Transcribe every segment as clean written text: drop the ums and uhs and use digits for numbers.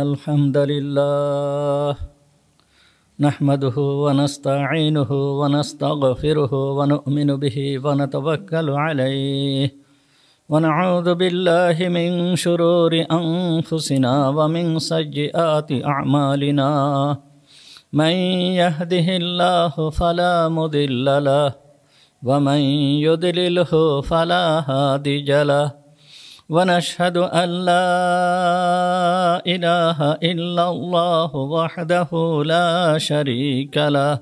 الحمد لله نحمده ونستعينه ونستغفره ونؤمن به ونتوكل عليه ونعوذ بالله من شرور أنفسنا ومن سيئات أعمالنا من يهده الله فلا مضل له ومن يضلله فلا هادي له ونشهد أن لا إله إلا الله وحده لا شريك له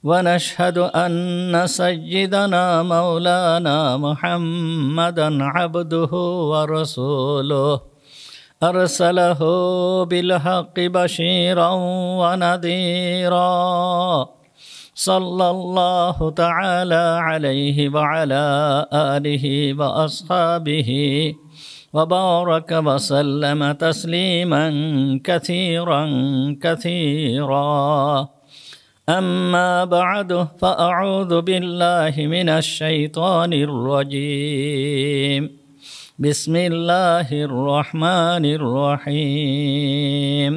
ونشهد أن سيدنا مولانا محمدا عبده ورسوله أرسله بالحق بشيرا ونذيرا صلى الله تعالى عليه وعلى آله وأصحابه وبارك وسلم تسليما كثيرا أما بعد فأعوذ بالله من الشيطان الرجيم بسم الله الرحمن الرحيم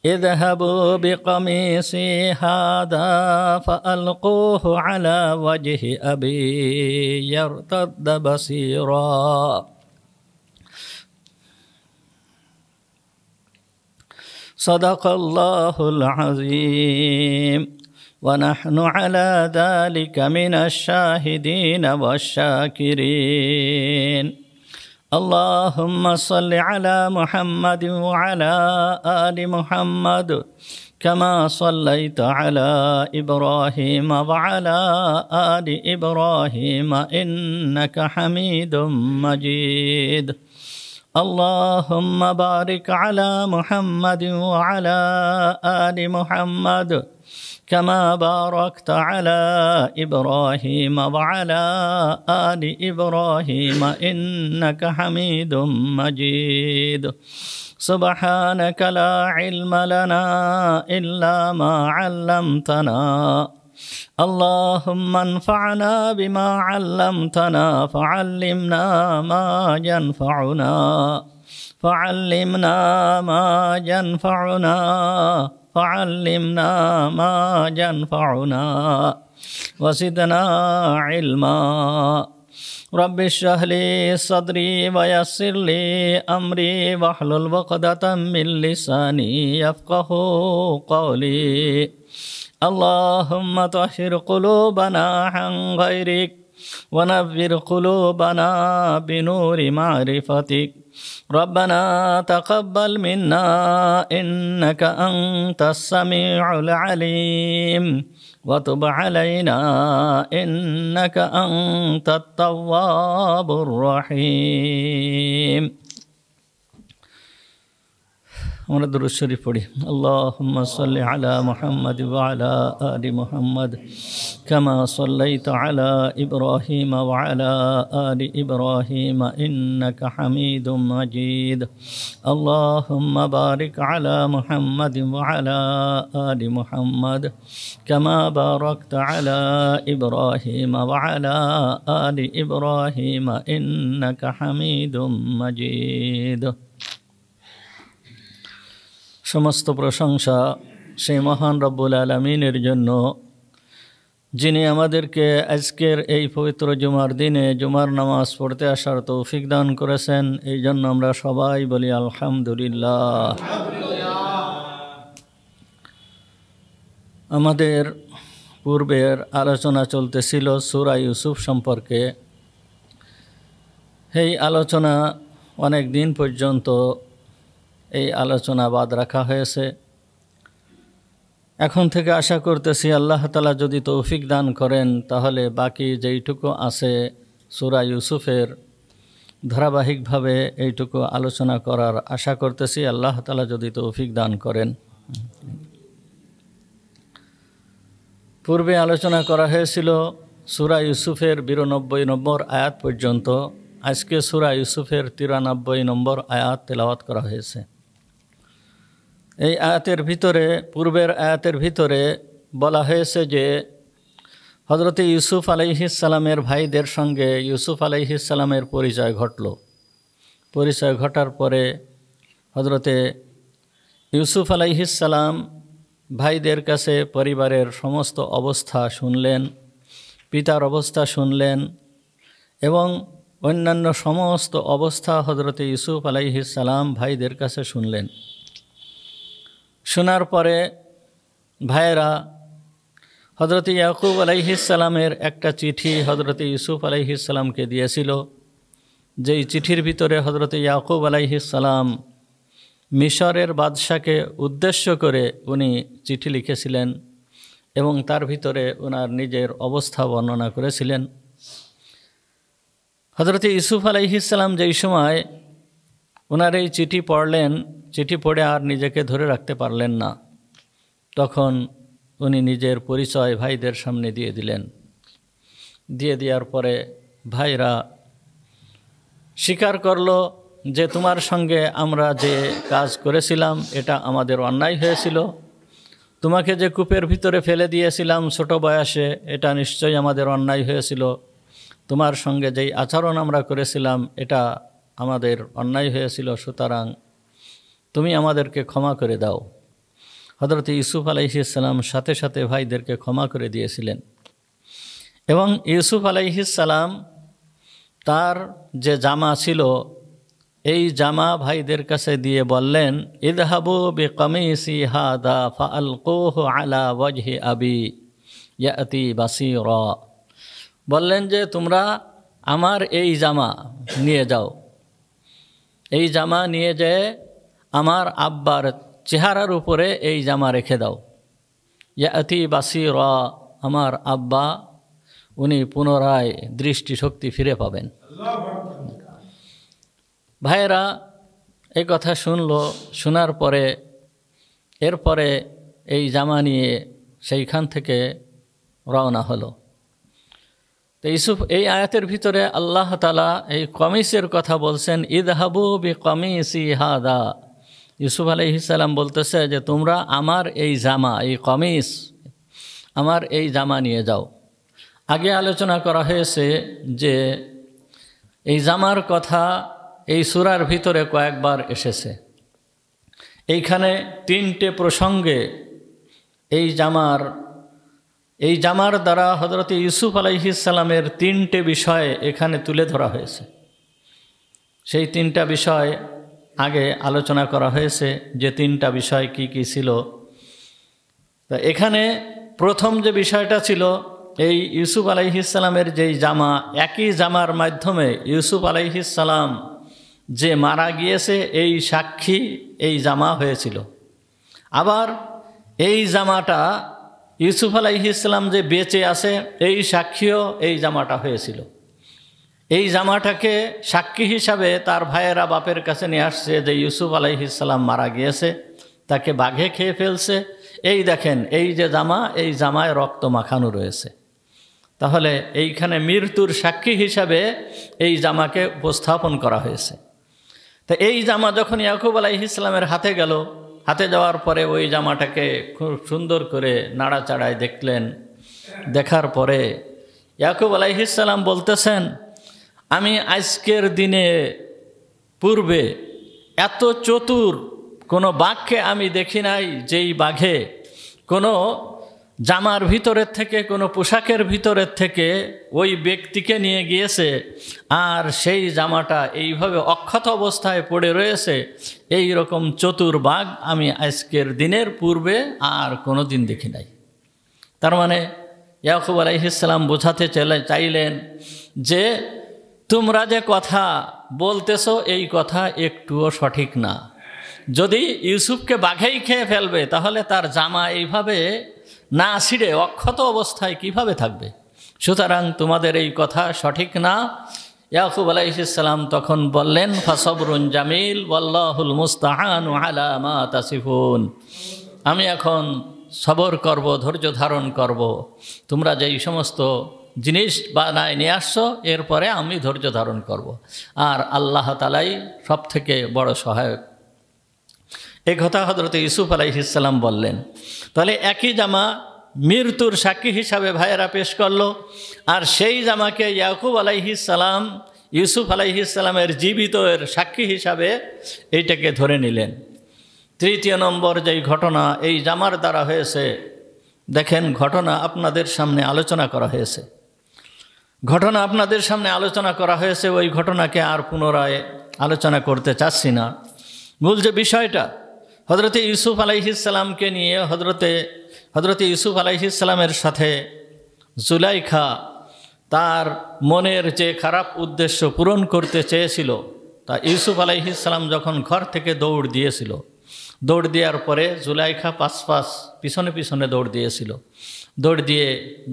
اذهبوا بقميصي هذا فألقوه على وجه أبي يرتد بصيرا صدق الله العظيم ونحن على ذلك من الشاهدين والشاكرين اللهم صل على محمد وعلى آل محمد كما صليت على إبراهيم وعلى آل إبراهيم إنك حميد مجيد اللهم بارك على محمد وعلى آل محمد كما باركت على إبراهيم وعلى آل إبراهيم إنك حميد مجيد سبحانك لا علم لنا إلا ما علمتنا اللهم انفعنا بما علمتنا فعلمنا ما ينفعنا فعلمنا ما ينفعنا وزدنا علما رب اشرح لي صدري ويسر لي أمري واحلل عقدة من لساني يفقهوا قولي اللهم طهر قلوبنا عن غيرك ونور قلوبنا بنور معرفتك ربنا تقبل منا إنك أنت السميع العليم وتب علينا إنك أنت التواب الرحيم আমরা দুরূদ শরীফ পড়ি আল্লাহুম্মা সাল্লি আলা মুহাম্মাদ ওয়া আলা আলি মুহাম্মাদ কামা সাল্লাইতা আলা ইব্রাহিম ওয়া আলা আলি ইব্রাহিম ইন্নাকা হামিদুম মাজিদ আল্লাহুম্মা বারিক আলা মুহাম্মাদ ওয়া আলা আলি মুহাম্মাদ কামা বারাকতা আলা ইব্রাহিম ওয়া আলা আলি ইব্রাহিম ইন্নাকা হামিদুম মাজিদ সমস্ত প্রশংসা সেই মহান রব্বুল আলামিনের জন্য যিনি আমাদেরকে আজকের এই পবিত্র জুমার দিনে জুমার নামাজ পড়তে আসার তৌফিক দান করেছেন এই জন্য আমরা সবাই বলি আলহামদুলিল্লাহ। আমাদের পূর্বের আলোচনা চলতেছিল সূরা ইউসুফ সম্পর্কে। এই আলোচনা অনেক দিন পর্যন্ত এই আলোচনা বাদ রাখা হয়েছে। এখন থেকে আশা করতেছি আল্লাহ তাআলা যদি তৌফিক দান করেন তাহলে বাকি যেইটুকু আছে সূরা ইউসুফের ধারাবাহিকভাবে এইটুকু আলোচনা করার আশা করতেছি আল্লাহ তাআলা যদি তৌফিক দান করেন। পূর্বে আলোচনা করা হয়েছিল সূরা ইউসুফের 92 নম্বর আয়াত পর্যন্ত। আজকে সূরা ইউসুফের 93 নম্বর আয়াত তেলাওয়াত করা হয়েছে। এই আয়াতের ভিতরে পূর্বের আয়াতের ভিতরে বলা হয়েছে যে হযরত ইউসুফ আলাইহিস সালামের ভাইদের সঙ্গে ইউসুফ আলাইহিস সালামের পরিচয় ঘটল। পরিচয় ঘটার পরে হযরতে ইউসুফ আলাইহিস সালাম ভাইদের কাছে পরিবারের সমস্ত অবস্থা শুনলেন, পিতার অবস্থা শুনলেন এবং অন্যান্য সমস্ত অবস্থা হযরত ইউসুফ আলাইহিস সালাম ভাইদের কাছে শুনলেন। শোনার পরে ভাইয়েরা হযরত ইয়াকুব আলাইহিস সালামের একটা চিঠি হযরত ইউসুফ আলাইহিস সালামকে দিয়েছিল, যেই চিঠির ভিতরে হযরত ইয়াকুব আলাইহিস সালাম মিশরের বাদশাকে উদ্দেশ্য করে উনি চিঠি লিখেছিলেন এবং তার ভিতরে ওনার নিজের অবস্থা বর্ণনা করেছিলেন। হযরত ইউসুফ আলাইহিস সালাম যেই সময় ওনার এই চিঠি পড়লেন, চিঠি পড়ে আর নিজেকে ধরে রাখতে পারলেন না, তখন উনি নিজের পরিচয় ভাইদের সামনে দিয়ে দিলেন। দিয়ে দেওয়ার পরে ভাইরা স্বীকার করলো যে তোমার সঙ্গে আমরা যে কাজ করেছিলাম এটা আমাদের অন্যায় হয়েছিল, তোমাকে যে কূপের ভিতরে ফেলে দিয়েছিলাম ছোট বয়সে এটা নিশ্চয়ই আমাদের অন্যায় হয়েছিল, তোমার সঙ্গে যেই আচরণ আমরা করেছিলাম এটা আমাদের অন্যায় হয়েছিল, সুতরাং তুমি আমাদেরকে ক্ষমা করে দাও। হযরত ইউসুফ আলাইহিস সালাম সাথে সাথে ভাইদেরকে ক্ষমা করে দিয়েছিলেন এবং ইউসুফ আলাইহিস সালাম তার যে জামা ছিল এই জামা ভাইদের কাছে দিয়ে বললেন, ইযহাবু বিকামিসি হাদা ফাআলকুহু আলা ওয়াজহি আবি ইয়াতি বাসীরা। বললেন যে তোমরা আমার এই জামা নিয়ে যাও, এই জামা নিয়ে যেয়ে আমার আব্বার চেহারার উপরে এই জামা রেখে দাও। ইয়াতি বাসীরা, আমার আব্বা উনি পুনরায় দৃষ্টিশক্তি ফিরে পাবেন। ভাইয়েরা এই কথা শুনলো, শোনার পরে এরপরে এই জামা নিয়ে সেইখান থেকে রওনা হলো। তো ইউসুফ এই আয়াতের ভিতরে আল্লাহ তাআলা এই কমিসের কথা বলছেন, ইযহাবু বিকামিসি হাদা। ইউসুফ আলাইহিস সালাম বলতেছে যে তোমরা আমার এই জামা, এই কমিস, আমার এই জামা নিয়ে যাও। আগে আলোচনা করা হয়েছে যে এই জামার কথা এই সূরার ভিতরে কয়েকবার এসেছে। এইখানে তিনটে প্রসঙ্গে এই জামার দ্বারা হযরত ইউসুফ আলাইহিস সালামের তিনটে বিষয় এখানে তুলে ধরা হয়েছে। সেই তিনটা বিষয় আগে আলোচনা করা হয়েছে যে তিনটা বিষয় কি কি ছিল। তা এখানে প্রথম যে বিষয়টা ছিল এই ইউসুফ আলাইহিস সালামের যেই জামা, একই জামার মাধ্যমে ইউসুফ আলাইহিস সালাম যে মারা গিয়েছে এই সাক্ষী এই জামা হয়েছিল। আবার এই জামাটা ইউসুফ আলাইহিস সালাম যে বেঁচে আছে এই সাক্ষীও এই জামাটা হয়েছিল। এই জামাটাকে সাক্ষী হিসাবে তার ভাইয়েরা বাপের কাছে নিয়ে আসছে যে ইউসুফ আলাইহিস সালাম মারা গিয়েছে, তাকে বাঘে খেয়ে ফেলছে, এই দেখেন এই যে জামা, এই জামায় রক্ত মাখানো রয়েছে। তাহলে এইখানে মৃত্যুর সাক্ষী হিসাবে এই জামাকে উপস্থাপন করা হয়েছে। তো এই জামা যখন ইয়াকুব আলাইহিস সালামের হাতে গেল, হাতে যাওয়ার পরে ওই জামাটাকে খুব সুন্দর করে নাড়াচাড়ায় দেখলেন। দেখার পরে ইয়াকুব আলাইহিস সালাম বলতেছেন, আমি আজকের দিনে পূর্বে এত চতুর কোনো বাঘকে আমি দেখি নাই, যেই বাঘে কোনো জামার ভিতরের থেকে, কোনো পোশাকের ভিতরের থেকে ওই ব্যক্তিকে নিয়ে গিয়েছে আর সেই জামাটা এইভাবে অক্ষত অবস্থায় পড়ে রয়েছে, এই রকম চতুর বাঘ আমি আজকের দিনের পূর্বে আর কোনো দিন দেখি নাই। তার মানে ইয়াকুব আলাইহিস সালাম বোঝাতে চাইলেন যে তোমরা যে কথা বলতেছো এই কথা একটুও সঠিক না। যদি ইউসুফকে বাঘেই খেয়ে ফেলবে তাহলে তার জামা এইভাবে না ছিঁড়ে অক্ষত অবস্থায় কিভাবে থাকবে? সুতরাং তোমাদের এই কথা সঠিক না। ইয়াকুব আলাইহিস সালাম তখন বললেন, ফাসবরুন জামিল ওয়াল্লাহুল মুস্তাআনু আলা মা তাসিফুন। আমি এখন সবর করব, ধৈর্য ধারণ করব, তোমরা যেই সমস্ত জিনিস বানায় নিয়ে আসছো এরপরে আমি ধৈর্য ধারণ করব, আর আল্লাহ তাআলাই সব থেকে বড় সহায়ক। এই কথা হযরত ইউসুফ আলাইহিস সালাম বললেন। তাহলে একই জামা মৃত্যুর সাক্ষী হিসাবে ভাইয়েরা পেশ করলো, আর সেই জামাকে ইয়াকুব আলাইহিস সালাম ইউসুফ আলাইহিস সালামের জীবিতের সাক্ষী হিসাবে এইটাকে ধরে নিলেন। তৃতীয় নম্বর যেই ঘটনা এই জামার দ্বারা হয়েছে, দেখেন ঘটনা আপনাদের সামনে আলোচনা করা হয়েছে, ওই ঘটনাকে আর পুনরায় আলোচনা করতে চাচ্ছি না। মূল যে বিষয়টা, হযরতে ইউসুফ আলাইহিসসালামকে নিয়ে হযরতে ইউসুফ আলাইহিসসালামের সাথে জুলাইখা তার মনের যে খারাপ উদ্দেশ্য পূরণ করতে চেয়েছিল, তা ইউসুফ আলাইহিসসালাম যখন ঘর থেকে দৌড় দিয়েছিল, দৌড় দেওয়ার পরে জুলাইখা পিছনে পিছনে দৌড় দিয়েছিল। দৌড় দিয়ে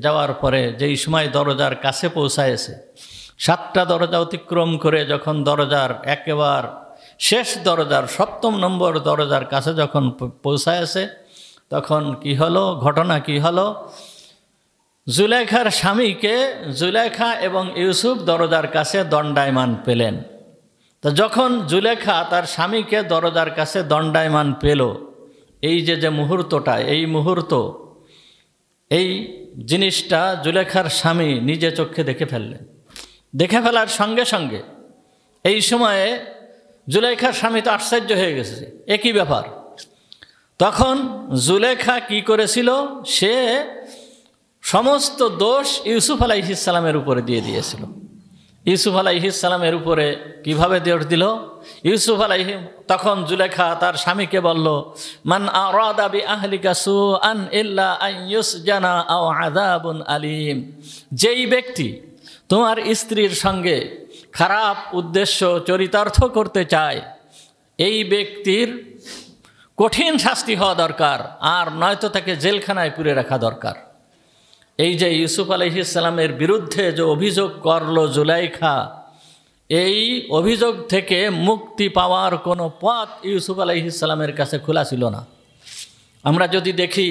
যাওয়ার পরে যেই সময় দরজার কাছে পৌঁছায়েছে, 7টা দরজা অতিক্রম করে যখন দরজার একেবারে শেষ দরজার 7ম নম্বর দরজার কাছে যখন পৌঁছায়েছে, তখন কি হলো, ঘটনা কি হলো, জুলাইখার স্বামীকে জুলাইখা এবং ইউসুফ দরজার কাছে দণ্ডায়মান পেলেন। তো যখন জুলেখা তার স্বামীকে দরজার কাছে দণ্ডায়মান পেল, এই যে মুহূর্তটা, এই জিনিসটা জুলেখার স্বামী নিজে চোখে দেখে ফেললেন। দেখে ফেলার সঙ্গে সঙ্গে এই সময়ে জুলেখার স্বামী তো আশ্চর্য হয়ে গেছে, একই ব্যাপার। তখন জুলেখা কি করেছিল, সে সমস্ত দোষ ইউসুফ আলাইহিসসালামের উপরে দিয়ে দিয়েছিল। ইউসুফ আলাইহিসসালামের উপরে কিভাবে দোষ দিল, তখন জুলেখা তার স্বামীকে বলল, মান আরাদা বি আহলিকা সুআন ইল্লা আন ইউসজানা আও আযাবুন আলীম, যেই ব্যক্তি তোমার স্ত্রীর সঙ্গে খারাপ উদ্দেশ্য চরিতার্থ করতে চায়, এই ব্যক্তির কঠিন শাস্তি হওয়া দরকার, আর নয়তো তাকে জেলখানায় পুরে রাখা দরকার। এই যে ইউসুফ আলাইহিসসালামের বিরুদ্ধে যে অভিযোগ করল জুলাইখা, এই অভিযোগ থেকে মুক্তি পাওয়ার কোনো পথ ইউসুফ আলাইহিসসালামের কাছে খোলা ছিল না। আমরা যদি দেখি,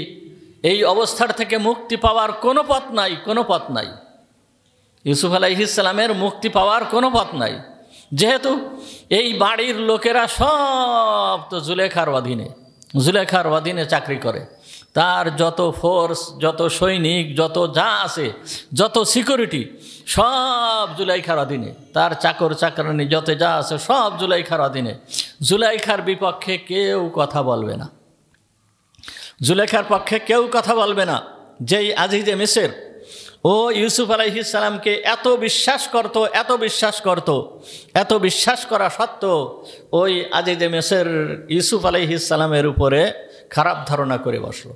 এই অবস্থার থেকে মুক্তি পাওয়ার কোনো পথ নাই, ইউসুফ আলাইহিসসালামের মুক্তি পাওয়ার কোনো পথ নাই, যেহেতু এই বাড়ির লোকেরা সব তো জুলেখার অধীনে চাকরি করে। তার যত ফোর্স, যত সৈনিক, যত যা আছে, যত সিকিউরিটি, সব জুলাইখার অধীনে। তার চাকর চাকরানি যত যা আছে সব জুলাইখার অধীনে। জুলাইখার বিপক্ষে কেউ কথা বলবে না, জুলাইখার পক্ষে কেউ কথা বলবে না। যেই আজিজে মিসর ও ইউসুফ আলাইহিসসালামকে এত বিশ্বাস করা সত্ত্বেও ওই আজিজে মিসর ইউসুফ আলাইহিসসালামের উপরে খারাপ ধারণা করে বসল।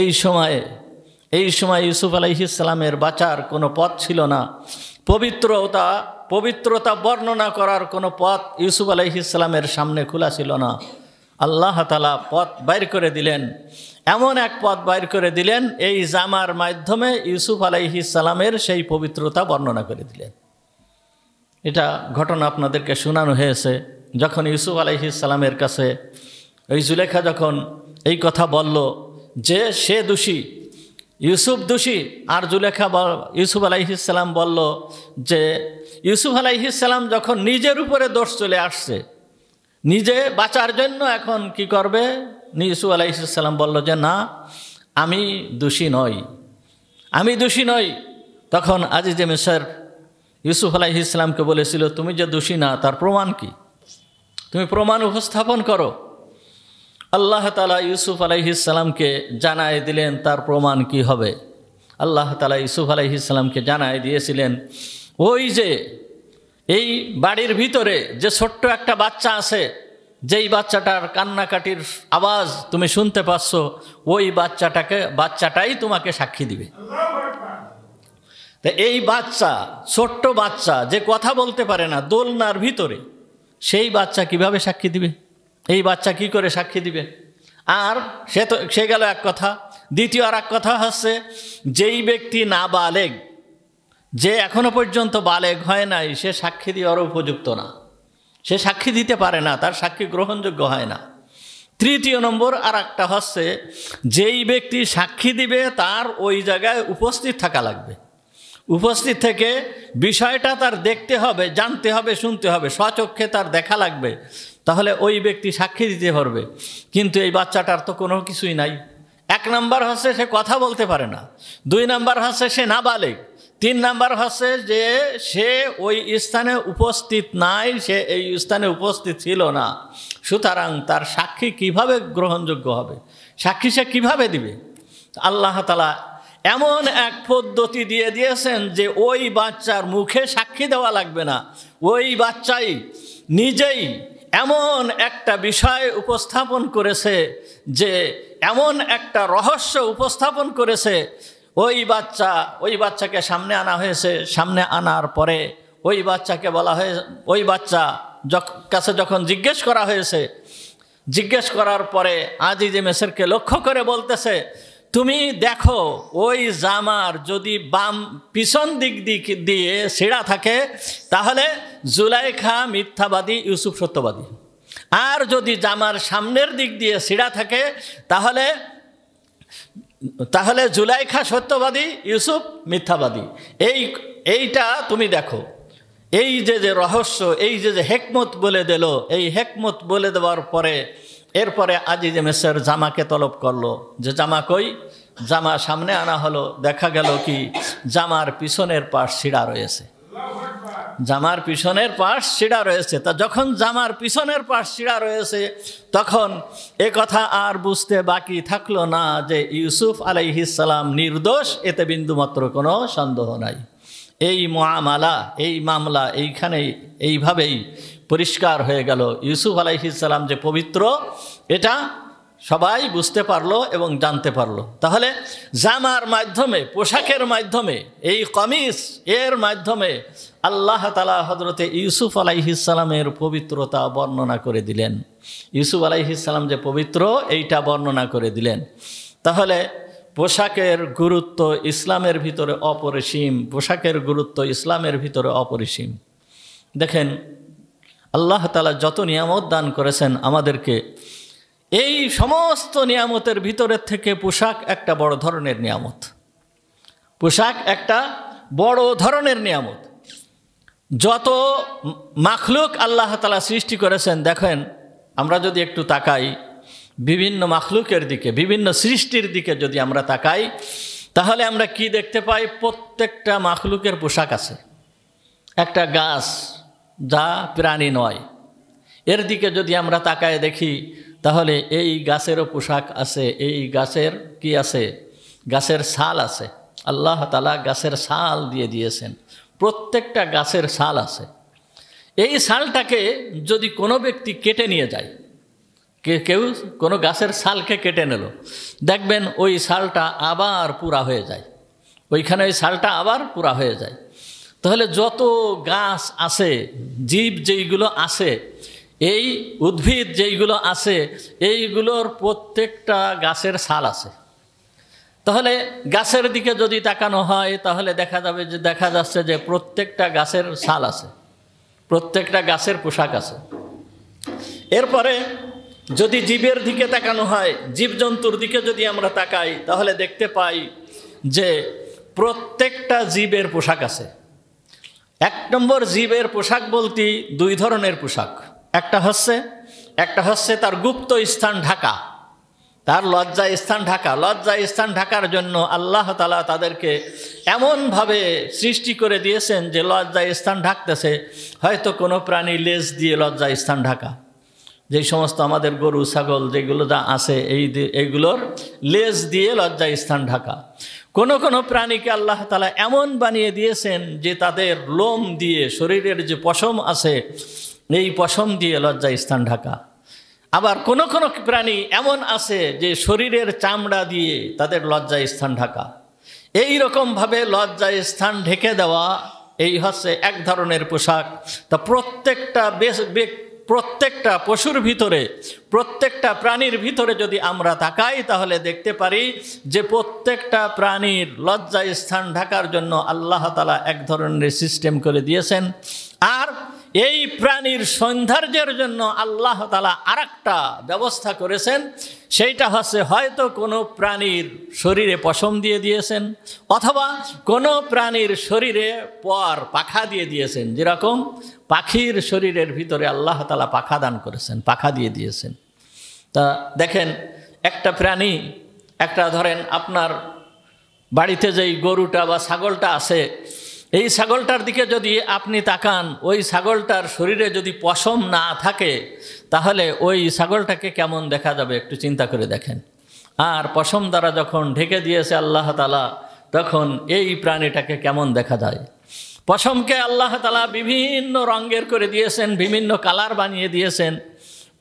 এই সময় ইউসুফ আলাইহিসসালামের বাঁচার কোনো পথ ছিল না। পবিত্রতা বর্ণনা করার কোনো পথ ইউসুফ আলাইহিসসালামের সামনে খোলা ছিল না। আল্লাহ তাআলা পথ বাইর করে দিলেন, এমন এক পথ বাইর করে দিলেন, এই জামার মাধ্যমে ইউসুফ আলাইহিসসালামের সেই পবিত্রতা বর্ণনা করে দিলেন। এটা ঘটনা আপনাদেরকে শোনানো হয়েছে। যখন ইউসুফ আলাইহিসসালামের কাছে ওই জুলেখা যখন এই কথা বলল যে সে দোষী, ইউসুফ দোষী, আর ইউসুফ আলাইহিসসালাম বলল যে ইউসুফ আলাইহিসসালাম যখন নিজের উপরে দোষ চলে আসছে, নিজে বাঁচার জন্য এখন কি করবে, ইউসুফ আলাইহিসসালাম বলল যে না, আমি দোষী নই। তখন আজিজে মিসর ইউসুফ আলাইহিসসালামকে বলেছিল, তুমি যে দোষী না তার প্রমাণ কি, তুমি প্রমাণ উপস্থাপন করো। আল্লাহ তাআলা ইউসুফ আলাইহিসসালামকে জানায় দিলেন তার প্রমাণ কি হবে। আল্লাহ তাআলা ইউসুফ আলাইহিসসালামকে জানায় দিয়েছিলেন, ওই যে এই বাড়ির ভিতরে যে ছোট্ট একটা বাচ্চা আছে, যেই বাচ্চাটার কান্নাকাটির আওয়াজ তুমি শুনতে পাচ্ছ, ওই বাচ্চাটাই তোমাকে সাক্ষী দিবে। তা এই ছোট্ট বাচ্চা যে কথা বলতে পারে না, দোলনার ভিতরে, সেই বাচ্চা কিভাবে সাক্ষী দিবে? এই বাচ্চা কি করে সাক্ষী দিবে? আর সে গেল এক কথা। দ্বিতীয় আর এক কথা হচ্ছে, যেই ব্যক্তি না বালেগ, যে এখনো পর্যন্ত বালেগ হয় নাই, সে সাক্ষী দেওয়ার উপযুক্ত না, সে সাক্ষী দিতে পারে না, তার সাক্ষী গ্রহণযোগ্য হয় না। তৃতীয় নম্বর আর একটা হচ্ছে, যেই ব্যক্তি সাক্ষী দিবে তার ওই জায়গায় উপস্থিত থাকা লাগবে। উপস্থিত থেকে বিষয়টা তার দেখতে হবে, জানতে হবে, শুনতে হবে, স্বচক্ষে তার দেখা লাগবে, তাহলে ওই ব্যক্তি সাক্ষী দিতে পারবে। কিন্তু এই বাচ্চাটার তো কোনো কিছুই নাই। 1 নাম্বার হচ্ছে সে কথা বলতে পারে না, 2 নাম্বার হচ্ছে সে নাবালেগ, 3 নাম্বার হচ্ছে যে সে ওই স্থানে উপস্থিত নাই, সে এই স্থানে উপস্থিত ছিল না, সুতরাং তার সাক্ষী কিভাবে গ্রহণযোগ্য হবে, সাক্ষী সে কিভাবে দিবে? আল্লাহ তাআলা এমন এক পদ্ধতি দিয়ে দিয়েছেন যে ওই বাচ্চার মুখে সাক্ষী দেওয়া লাগবে না, ওই বাচ্চাই নিজেই এমন একটা বিষয় উপস্থাপন করেছে, যে এমন একটা রহস্য উপস্থাপন করেছে। ওই বাচ্চাকে সামনে আনা হয়েছে, সামনে আনার পরে ওই বাচ্চাকে বলা হয়ে, ওই বাচ্চা কাছে যখন জিজ্ঞেস করা হয়েছে, জিজ্ঞেস করার পরে আজিজে মিসরকে লক্ষ্য করে বলতেছে, তুমি দেখো ওই জামার যদি বাম পিছন দিক দিয়ে ছিঁড়া থাকে তাহলে জুলাইখা মিথ্যাবাদী, ইউসুফ সত্যবাদী, আর যদি জামার সামনের দিক দিয়ে ছিঁড়া থাকে তাহলে জুলাইখা সত্যবাদী, ইউসুফ মিথ্যাবাদী। এইটা তুমি দেখো। এই যে রহস্য, এই যে হেকমত বলে দিল, এই হেকমত বলে দেওয়ার পরে এরপরে আজিজে মিসর জামাকে তলব করলো যে জামা কই? জামা সামনে আনা হলো, দেখা গেল কি জামার পিছনের পাশ ছিঁড়া রয়েছে, জামার পিছনের পাশ ছিঁড়া রয়েছে। তা যখন জামার পিছনের পাশ ছিঁড়া রয়েছে তখন এ কথা আর বুঝতে বাকি থাকলো না যে ইউসুফ আলাইহিস সালাম নির্দোষ, এতে বিন্দুমাত্র কোনো সন্দেহ নাই। এই মুআমালা, এই মামলা এইখানেই এইভাবেই পরিষ্কার হয়ে গেল। ইউসুফ আলাইহিস সালাম যে পবিত্র এটা সবাই বুঝতে পারলো এবং জানতে পারলো। তাহলে জামার মাধ্যমে, পোশাকের মাধ্যমে, এই কমিস এর মাধ্যমে আল্লাহ তাআলা হযরতে ইউসুফ আলাইহিস সালামের পবিত্রতা বর্ণনা করে দিলেন। ইউসুফ আলাইহিস সালাম যে পবিত্র এইটা বর্ণনা করে দিলেন। তাহলে পোশাকের গুরুত্ব ইসলামের ভিতরে অপরিসীম, পোশাকের গুরুত্ব ইসলামের ভিতরে অপরিসীম। দেখেন আল্লাহ তাআলা যত নিয়ামত দান করেছেন আমাদেরকে, এই সমস্ত নিয়ামতের ভিতরের থেকে পোশাক একটা বড় ধরনের নিয়ামত। পোশাক একটা বড় ধরনের নিয়ামত। যত মাখলুক আল্লাহ তাআলা সৃষ্টি করেছেন, দেখেন আমরা যদি একটু তাকাই বিভিন্ন মাখলুকের দিকে, বিভিন্ন সৃষ্টির দিকে যদি আমরা তাকাই, তাহলে আমরা কি দেখতে পাই? প্রত্যেকটা মাখলুকের পোশাক আছে। একটা গাছ যা প্রাণী নয়, এর দিকে যদি আমরা তাকায় দেখি তাহলে এই গাছেরও পোশাক আছে। এই গাছের কি আছে? গাছের ছাল আছে। আল্লাহ তাআলা গাছের ছাল দিয়ে দিয়েছেন, প্রত্যেকটা গাছের ছাল আছে। এই ছালটাকে যদি কোনো ব্যক্তি কেটে নিয়ে যায়, কেউ কোনো গাছের ছালকে কেটে নিল, দেখবেন ওই ছালটা আবার পুরা হয়ে যায়, ওইখানে ওই ছালটা আবার পুরা হয়ে যায়। তাহলে যত গাছ আছে, জীব যেইগুলো আছে, এই উদ্ভিদ যেইগুলো আছে, এইগুলোর প্রত্যেকটা গাছের ছাল আছে। তাহলে গাছের দিকে যদি তাকানো হয় তাহলে দেখা যাচ্ছে যে প্রত্যেকটা গাছের ছাল আছে, প্রত্যেকটা গাছের পোশাক আছে। এরপরে যদি জীবের দিকে তাকানো হয়, জীবজন্তুর দিকে যদি আমরা তাকাই তাহলে দেখতে পাই যে প্রত্যেকটা জীবের পোশাক আছে। 1 নম্বর জীবের পোশাক বলতে 2 ধরনের পোশাক। একটা হচ্ছে তার গুপ্ত স্থান ঢাকা, তার লজ্জা স্থান ঢাকা। লজ্জা স্থান ঢাকার জন্য আল্লাহ তাআলা তাদেরকে এমনভাবে সৃষ্টি করে দিয়েছেন যে লজ্জা স্থান ঢাকতেছে। হয়তো কোনো প্রাণী লেজ দিয়ে লজ্জা স্থান ঢাকা, যেই সমস্ত আমাদের গরু ছাগল যেগুলো যা আছে এইগুলোর লেজ দিয়ে লজ্জা স্থান ঢাকা। কোনো প্রাণীকে আল্লাহ তাআলা এমন বানিয়ে দিয়েছেন যে তাদের লোম দিয়ে, শরীরের যে পশম আছে এই পশম দিয়ে লজ্জা স্থান ঢাকা। আবার কোনো প্রাণী এমন আছে যে শরীরের চামড়া দিয়ে তাদের লজ্জা স্থান ঢাকা। এই রকমভাবে লজ্জা স্থান ঢেকে দেওয়া এই হচ্ছে এক ধরনের পোশাক। তা প্রত্যেকটা পশুর ভিতরে, প্রত্যেকটা প্রাণীর ভিতরে যদি আমরা তাকাই তাহলে দেখতে পারি যে প্রত্যেকটা প্রাণীর লজ্জা স্থান ঢাকার জন্য আল্লাহ তাআলা এক ধরনের সিস্টেম করে দিয়েছেন। আর এই প্রাণীর সৌন্দর্যের জন্য আল্লাহ তাআলা আরেকটা ব্যবস্থা করেছেন। সেইটা হচ্ছে হয়তো কোনো প্রাণীর শরীরে পশম দিয়ে দিয়েছেন, অথবা কোনো প্রাণীর শরীরে পাখা দিয়ে দিয়েছেন। যেরকম পাখির শরীরের ভিতরে আল্লাহ তাআলা পাখা দান করেছেন, পাখা দিয়ে দিয়েছেন। তা দেখেন একটা প্রাণী, একটা ধরেন আপনার বাড়িতে যেই গরুটা বা ছাগলটা আছে, এই ছাগলটার দিকে যদি আপনি তাকান, ওই ছাগলটার শরীরে যদি পশম না থাকে তাহলে ওই ছাগলটাকে কেমন দেখা যাবে একটু চিন্তা করে দেখেন। আর পশম দ্বারা যখন ঢেকে দিয়েছে আল্লাহ তাআলা, তখন এই প্রাণীটাকে কেমন দেখা যায়। পশমকে আল্লাহ তাআলা বিভিন্ন রঙের করে দিয়েছেন, বিভিন্ন কালার বানিয়ে দিয়েছেন।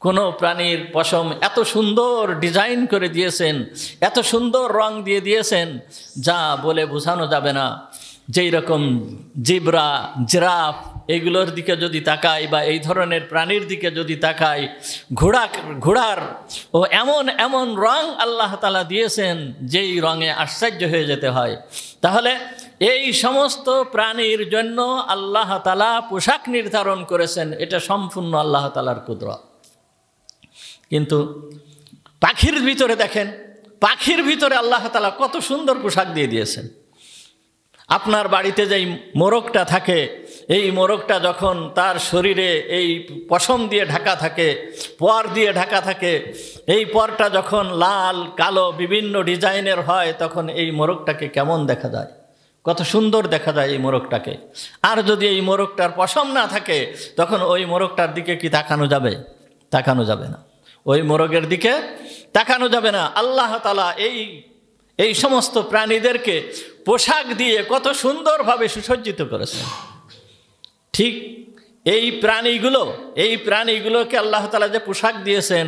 কোনো প্রাণীর পশম এত সুন্দর ডিজাইন করে দিয়েছেন, এত সুন্দর রং দিয়ে দিয়েছেন, যা বলে বোঝানো যাবে না। যেই রকম জিব্রা, জিরাফ এগুলোর দিকে যদি তাকাই বা এই ধরনের প্রাণীর দিকে যদি তাকাই, ঘোড়ার ও এমন এমন রং আল্লাহ তাআলা দিয়েছেন যেই রঙে আশ্চর্য হয়ে যেতে হয়। তাহলে এই সমস্ত প্রাণীর জন্য আল্লাহ তাআলা পোশাক নির্ধারণ করেছেন, এটা সম্পূর্ণ আল্লাহ তাআলার কুদরত। কিন্তু পাখির ভিতরে দেখেন, পাখির ভিতরে আল্লাহ তাআলা কত সুন্দর পোশাক দিয়ে দিয়েছেন। আপনার বাড়িতে যেই মোরগটা থাকে, এই মোরগটা যখন তার শরীরে এই পশম দিয়ে ঢাকা থাকে, পর দিয়ে ঢাকা থাকে, এই পরটা যখন লাল কালো বিভিন্ন ডিজাইনের হয়, তখন এই মোরগটাকে কেমন দেখা যায়, কত সুন্দর দেখা যায় এই মোরগটাকে। আর যদি এই মোরগটার পশম না থাকে, তখন ওই মোরগটার দিকে কি তাকানো যাবে? তাকানো যাবে না, ওই মোরগের দিকে তাকানো যাবে না। আল্লাহ তাআলা এই সমস্ত প্রাণীদেরকে পোশাক দিয়ে কত সুন্দরভাবে সুসজ্জিত করেছেন। ঠিক এই প্রাণীগুলোকে আল্লাহ তাআলা যে পোশাক দিয়েছেন,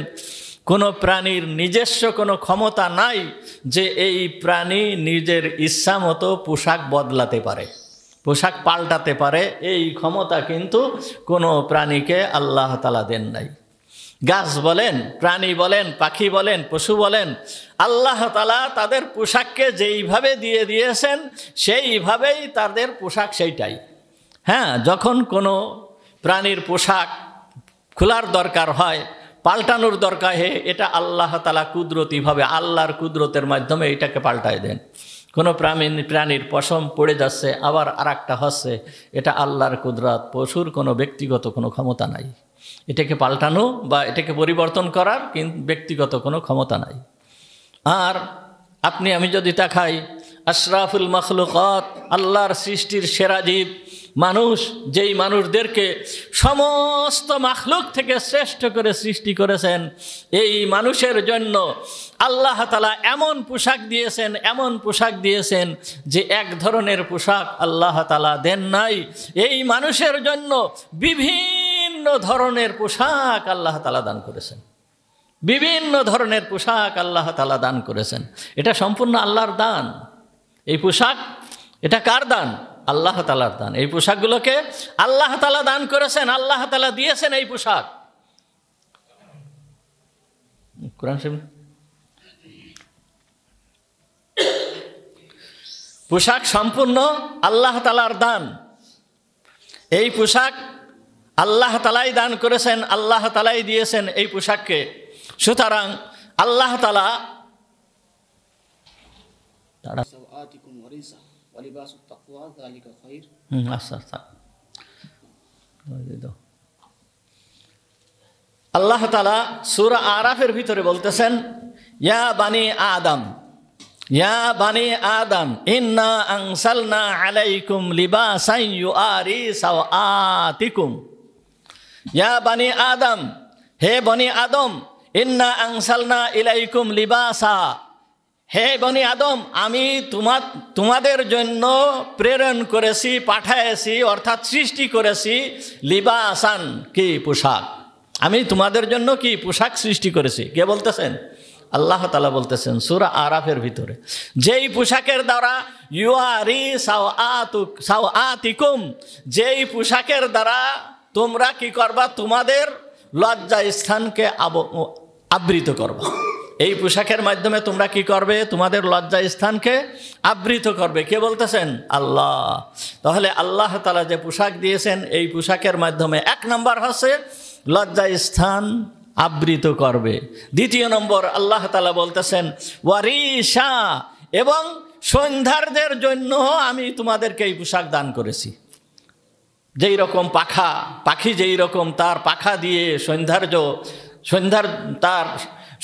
কোনো প্রাণীর নিজস্ব কোনো ক্ষমতা নাই যে এই প্রাণী নিজের ইচ্ছা মতো পোশাক বদলাতে পারে, পোশাক পাল্টাতে পারে। এই ক্ষমতা কিন্তু কোনো প্রাণীকে আল্লাহ তাআলা দেন নাই। গাছ বলেন, প্রাণী বলেন, পাখি বলেন, পশু বলেন, আল্লাহ তাআলা তাদের পোশাককে যেইভাবে দিয়ে দিয়েছেন সেইভাবেই তাদের পোশাক সেইটাই। হ্যাঁ, যখন কোনো প্রাণীর পোশাক খোলার দরকার হয়, পাল্টানোর দরকার হয়, এটা আল্লাহ তাআলা কুদরতিভাবে আল্লাহর কুদরতের মাধ্যমে এটাকে পাল্টায় দেন। কোনো প্রাণীর পশম পড়ে যাচ্ছে, আবার আরেকটা হচ্ছে, এটা আল্লাহর কুদরত। পশুর কোনো ব্যক্তিগত কোনো ক্ষমতা নাই এটাকে পাল্টানো বা এটাকে পরিবর্তন করার, কিন্তু ব্যক্তিগত কোনো ক্ষমতা নাই। আর আপনি আমি যদি তাকাই, আশরাফুল মাখলুকাত, আল্লাহর সৃষ্টির সেরা জীব মানুষ, যেই মানুষদেরকে সমস্ত মাখলুক থেকে শ্রেষ্ঠ করে সৃষ্টি করেছেন, এই মানুষের জন্য আল্লাহ তাআলা এমন পোশাক দিয়েছেন যে এক ধরনের পোশাক আল্লাহ তাআলা দেন নাই। এই মানুষের জন্য বিভিন্ন ধরনের পোশাক আল্লাহ তাআলা দান করেছেন, বিভিন্ন ধরনের পোশাক আল্লাহ তাআলা দান করেছেন। এটা সম্পূর্ণ আল্লাহর দান। এই পোশাক, এটা কার দান? আল্লাহ তাআলার দান। এই পোশাকগুলোকে আল্লাহ তাআলা দান করেছেন, আল্লাহ তাআলা দিয়েছেন এই পোশাক। কোরআন শরীফ পোশাক সম্পূর্ণ আল্লাহ তাআলার দান। এই পোশাক আল্লাহ তাআলাই দান করেছেন, আল্লাহ তাআলাই দিয়েছেন এই পোশাককে। সুতরাং আল্লাহ তাআলা আল্লাহ তাআলা সূরা আরাফের ভিতরে বলতেছেন, ইয়া বানি আদম ইন্না আনসালনা আলাইকুম লিবাসান ইউআরি সাওআতিকুম। ইয়া বানি আদম, হে বনি আদম, ইন্না আনসালনা ইলাইকুম লিবাসা, হে বনি আদম, আমি তোমাদের জন্য প্রেরণ করেছি, পাঠাইছি, অর্থাৎ সৃষ্টি করেছি, লিবাসান, কি পোশাক। আমি তোমাদের জন্য কি পোশাক সৃষ্টি করেছি। কে বলতেছেন? আল্লাহ তাআলা বলতেছেন সূরা আরাফের ভিতরে, যেই পোশাকের দ্বারা ইউআরি সাওআতিকুম, যেই পোশাকের দ্বারা তোমরা কি করবা? তোমাদের লজ্জা স্থানকে আবৃত করবা। এই পোশাকের মাধ্যমে তোমরা কি করবে? তোমাদের লজ্জা স্থানকে আবৃত করবে। কে বলতেছেন? আল্লাহ। তাহলে আল্লাহ তাআলা যে পোশাক দিয়েছেন, এই পোশাকের মাধ্যমে এক নম্বর হচ্ছে লজ্জা স্থান আবৃত করবে। দ্বিতীয় নম্বর আল্লাহ তাআলা বলতেছেন ওয়ারিশা, এবং সৌন্দর্যের জন্য আমি তোমাদেরকে এই পোশাক দান করেছি। যেই রকম পাখি যেই রকম তার পাখা দিয়ে তার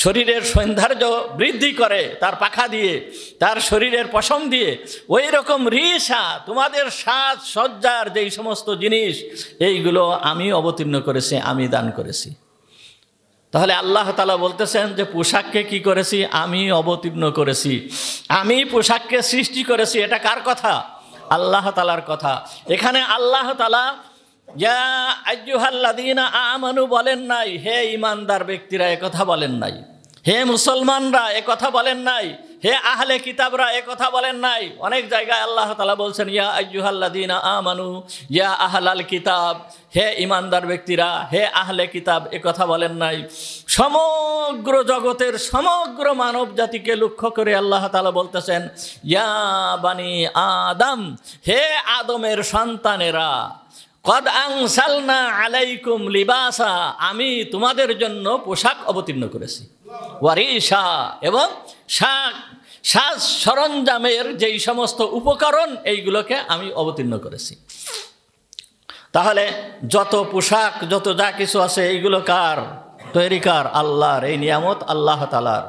শরীরের সৌন্দর্য বৃদ্ধি করে তার পাখা দিয়ে, তার শরীরের পশম দিয়ে, ওই রকম রিসা তোমাদের সাজ সজ্জার যেই সমস্ত জিনিস এইগুলো আমি অবতীর্ণ করেছি, আমি দান করেছি। তাহলে আল্লাহ তাআলা বলতেছেন যে পোশাককে কি করেছি? আমি অবতীর্ণ করেছি, আমি পোশাককে সৃষ্টি করেছি। এটা কার কথা? আল্লাহ তাআলার কথা। এখানে আল্লাহ তাআলা ইয়া আইয়ুহাল্লাযীনা আমানু বলেন নাই, হে ঈমানদার ব্যক্তিরা একথা বলেন নাই, হে মুসলমানরা একথা বলেন নাই, হে আহলে কিতাবরা একথা বলেন নাই। অনেক জায়গায় আল্লাহ তাআলা বলছেন ইয়া আইয়ুহাল্লাযীনা আমানু, ইয়া আহলাল কিতাব, হে ঈমানদার ব্যক্তিরা, হে আহলে কিতাব একথা বলেন নাই। সমগ্র জগতের সমগ্র মানব জাতিকে লক্ষ্য করে আল্লাহ তাআলা বলতেছেন ইয়া বানি আদম, হে আদমের সন্তানেরা, কদ আনসালনা আলাইকুম লিবাসা, আমি তোমাদের জন্য পোশাক অবতীর্ণ করেছি, ওয়ারিশা, এবং সাজ সরঞ্জামের যেই সমস্ত উপকরণ এইগুলোকে আমি অবতীর্ণ করেছি। তাহলে যত পোশাক যত যা কিছু আছে এইগুলো কার তৈরি? কার? আল্লাহর। এই নিয়ামত আল্লাহ তাআলার।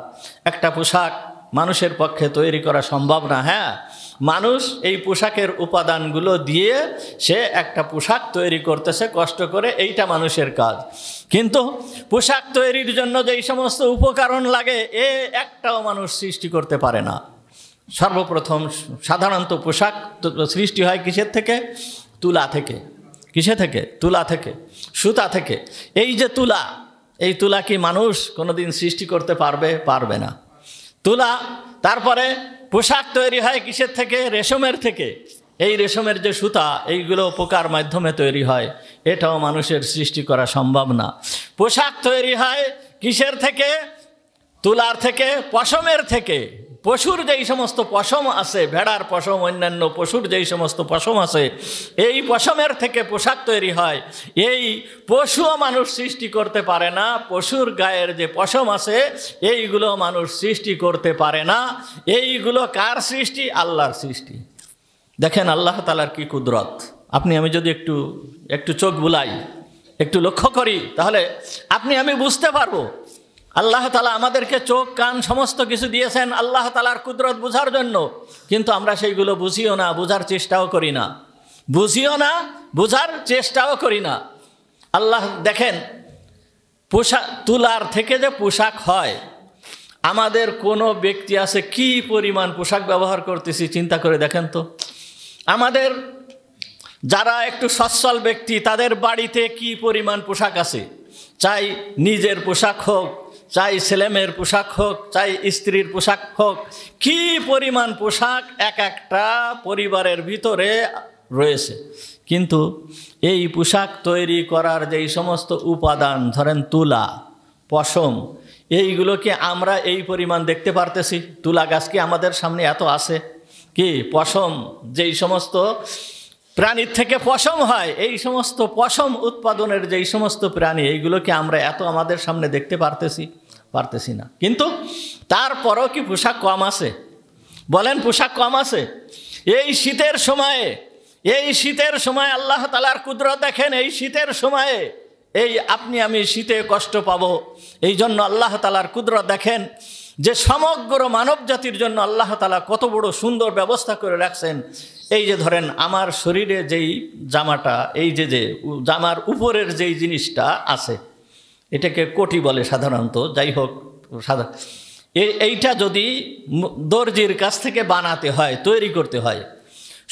একটা পোশাক মানুষের পক্ষে তৈরি করা সম্ভব না। হ্যাঁ, মানুষ এই পোশাকের উপাদানগুলো দিয়ে সে একটা পোশাক তৈরি করতেছে কষ্ট করে, এইটা মানুষের কাজ। কিন্তু পোশাক তৈরির জন্য যেই সমস্ত উপকরণ লাগে এ একটাও মানুষ সৃষ্টি করতে পারে না। সর্বপ্রথম সাধারণত পোশাক সৃষ্টি হয় কিসের থেকে? তুলা থেকে। কিসে থেকে? তুলা থেকে, সুতা থেকে। এই যে তুলা, এই তুলা কি মানুষ কোনোদিন সৃষ্টি করতে পারবে? পারবে না। তুলা, তারপরে পোশাক তৈরি হয় কিসের থেকে? রেশমের থেকে। এই রেশমের যে সুতা এইগুলো পোকার মাধ্যমে তৈরি হয়, এটাও মানুষের সৃষ্টি করা সম্ভব না। পোশাক তৈরি হয় কিসের থেকে? তুলার থেকে, পশমের থেকে। পশুর যেই সমস্ত পশম আছে, ভেড়ার পশম, অন্যান্য পশুর যেই সমস্ত পশম আছে, এই পশমের থেকে পোশাক তৈরি হয়। এই পশুও মানুষ সৃষ্টি করতে পারে না। পশুর গায়ের যে পশম আছে এইগুলো মানুষ সৃষ্টি করতে পারে না। এইগুলো কার সৃষ্টি? আল্লাহর সৃষ্টি। দেখেন আল্লাহ তাআলার কি কুদরত। আপনি আমি যদি একটু চোখ বুলাই, একটু লক্ষ্য করি, তাহলে আপনি আমি বুঝতে পারবো আল্লাহ তাআলা আমাদেরকে চোখ কান সমস্ত কিছু দিয়েছেন আল্লাহ তাআলার কুদরত বোঝার জন্য। কিন্তু আমরা সেইগুলো বুঝিও না, বোঝার চেষ্টাও করি না। বুঝিও না, বোঝার চেষ্টাও করি না। আল্লাহ দেখেন, পোশাক, তুলার থেকে যে পোশাক হয়, আমাদের কোনো ব্যক্তি আছে কি পরিমাণ পোশাক ব্যবহার করতেছি চিন্তা করে দেখেন তো। আমাদের যারা একটু সচ্ছল ব্যক্তি তাদের বাড়িতে কি পরিমাণ পোশাক আছে, চাই নিজের পোশাক হোক, চাই ছেলেমেয়ের পোশাক হোক, চাই স্ত্রীর পোশাক হোক, কি পরিমাণ পোশাক এক একটা পরিবারের ভিতরে রয়েছে। কিন্তু এই পোশাক তৈরি করার যেই সমস্ত উপাদান, ধরেন তুলা, পশম, এইগুলোকে আমরা এই পরিমাণ দেখতে পারতেছি? তুলা গাছ কি আমাদের সামনে এত আছে? কি পশম, যেই সমস্ত প্রাণীর থেকে পশম হয়, এই সমস্ত পশম উৎপাদনের যেই সমস্ত প্রাণী, এইগুলোকে আমরা এত আমাদের সামনে দেখতে পারতেছি না। কিন্তু তারপরও কি পোশাক কম আছে? বলেন, পোশাক কম আছে? এই শীতের সময়ে আল্লাহ তাআলার কুদরত দেখেন। এই শীতের সময়ে এই আপনি আমি শীতে কষ্ট পাবো, এই জন্য আল্লাহ তাআলার কুদরত দেখেন যে সমগ্র মানব জাতির জন্য আল্লাহ তাআলা কত বড় সুন্দর ব্যবস্থা করে রাখছেন। এই যে ধরেন আমার শরীরে যেই জামাটা, এই যে জামার উপরের যেই জিনিসটা আছে, এটাকে কোটি বলে সাধারণত, যাই হোক, এইটা যদি দর্জির কাছ থেকে বানাতে হয়, তৈরি করতে হয়,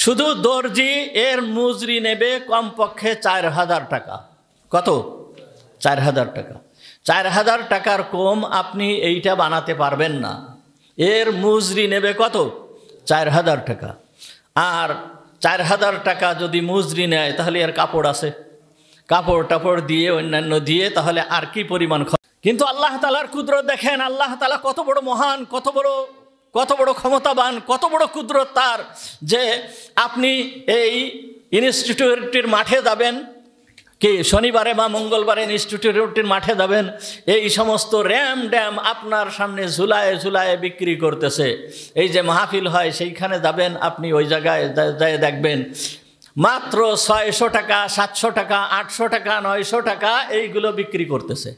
শুধু দর্জি এর মজুরি নেবে কমপক্ষে 4000 টাকা। কত? 4000 টাকা। 4000 টাকার কম আপনি এইটা বানাতে পারবেন না। এর মজুরি নেবে কত? 4000 টাকা। আর 4000 টাকা যদি মজুরি নেয় তাহলে এর কাপড় আছে, কাপড় টাপড় দিয়ে অন্যান্য দিয়ে তাহলে আর কি পরিমাণ খরচ। কিন্তু আল্লাহ তাআলার কুদরত দেখেন, আল্লাহ তাআলা কত বড় মহান, কত বড় ক্ষমতাবান, কত বড় কুদরত তার, যে আপনি এই ইনস্টিটিউটের মাঠে যাবেন, কি শনিবারে বা মঙ্গলবারে ইনস্টিটিউটের মাঠে যাবেন, এই সমস্ত ড্যাম আপনার সামনে ঝুলায় ঝুলায় বিক্রি করতেছে। এই যে মাহফিল হয় সেইখানে যাবেন, আপনি ওই জায়গায় যায় দেখবেন মাত্র 600 টাকা, 700 টাকা, 800 টাকা, 900 টাকা এইগুলো বিক্রি করতেছে।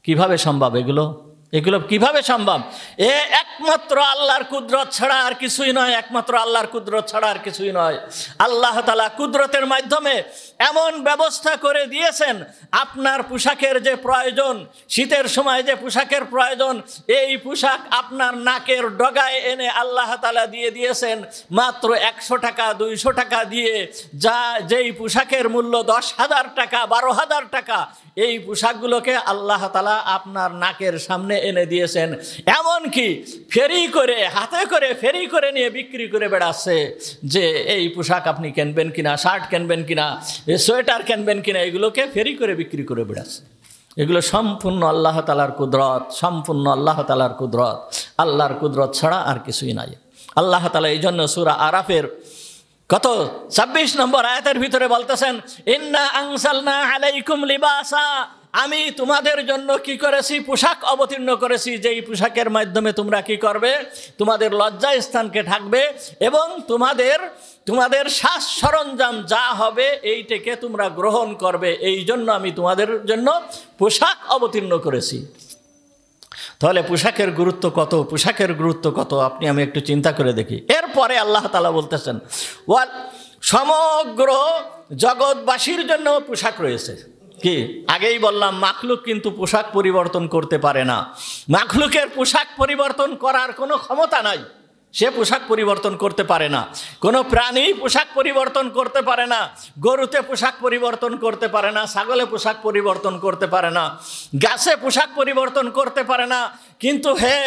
কিভাবে সম্ভব এগুলো? এগুলো কিভাবে সম্ভব? একমাত্র আল্লাহর কুদরত ছাড়া আর কিছুই নয়, একমাত্র আল্লাহর কুদরত ছাড়া আর কিছুই নয়। আল্লাহ তাআলা কুদরতের মাধ্যমে এমন ব্যবস্থা করে দিয়েছেন, আপনার পোশাকের যে প্রয়োজন, শীতের সময় যে পোশাকের প্রয়োজন, এই পোশাক আপনার নাকের ডগায় এনে আল্লাহ তাআলা দিয়ে দিয়েছেন মাত্র 100 টাকা 200 টাকা দিয়ে। যেই পোশাকের মূল্য 10,000 টাকা 12,000 টাকা, এই পোশাকগুলোকে আল্লাহ তাআলা আপনার নাকের সামনে এনে দিয়েছেন। এমনকি ফেরি করে, হাতে করে ফেরি করে নিয়ে বিক্রি করে বেড়াচ্ছে যে এই পোশাক আপনি কিনবেন কিনা, শার্ট কিনবেন কিনা, সোয়েটার কিনবেন কিনা, এগুলোকে ফেরি করে বিক্রি করে বেড়াচ্ছে। এগুলো সম্পূর্ণ আল্লাহ তাআলার কুদরত, সম্পূর্ণ আল্লাহ তাআলার কুদরত। আল্লাহর কুদরত ছাড়া আর কিছুই নাই। আল্লাহ তাআলা এই জন্য সূরা আরাফের কত 26 নম্বর আয়াতের ভিতরে বলতেছেন, ইন্না আনসালনা আলাইকুম লিবাসা, আমি তোমাদের জন্য কি করেছি? পোশাক অবতীর্ণ করেছি, যেই পোশাকের মাধ্যমে তোমরা কি করবে? তোমাদের লজ্জা স্থানকে ঢাকবে এবং তোমাদের শ্বাস সরঞ্জাম যা হবে এইটাকে তোমরা গ্রহণ করবে। এই জন্য আমি তোমাদের জন্য পোশাক অবতীর্ণ করেছি। তাহলে পোশাকের গুরুত্ব কত, পোশাকের গুরুত্ব কত আপনি আমি একটু চিন্তা করে দেখি। এরপরে আল্লাহ তাআলা বলতেছেন, সমগ্র জগৎবাসীর জন্য পোশাক রয়েছে। কি আগেই বললাম, মাখলুক কিন্তু পোশাক পরিবর্তন করতে পারে না। মাখলুকের পোশাক পরিবর্তন করার কোনো ক্ষমতা নাই, সে পোশাক পরিবর্তন করতে পারে না। কোনো প্রাণী পোশাক পরিবর্তন করতে পারে না। গরুতে পোশাক পরিবর্তন করতে পারে না, ছাগলে পোশাক পরিবর্তন করতে পারে না, গাছে পোশাক পরিবর্তন করতে পারে না। কিন্তু হে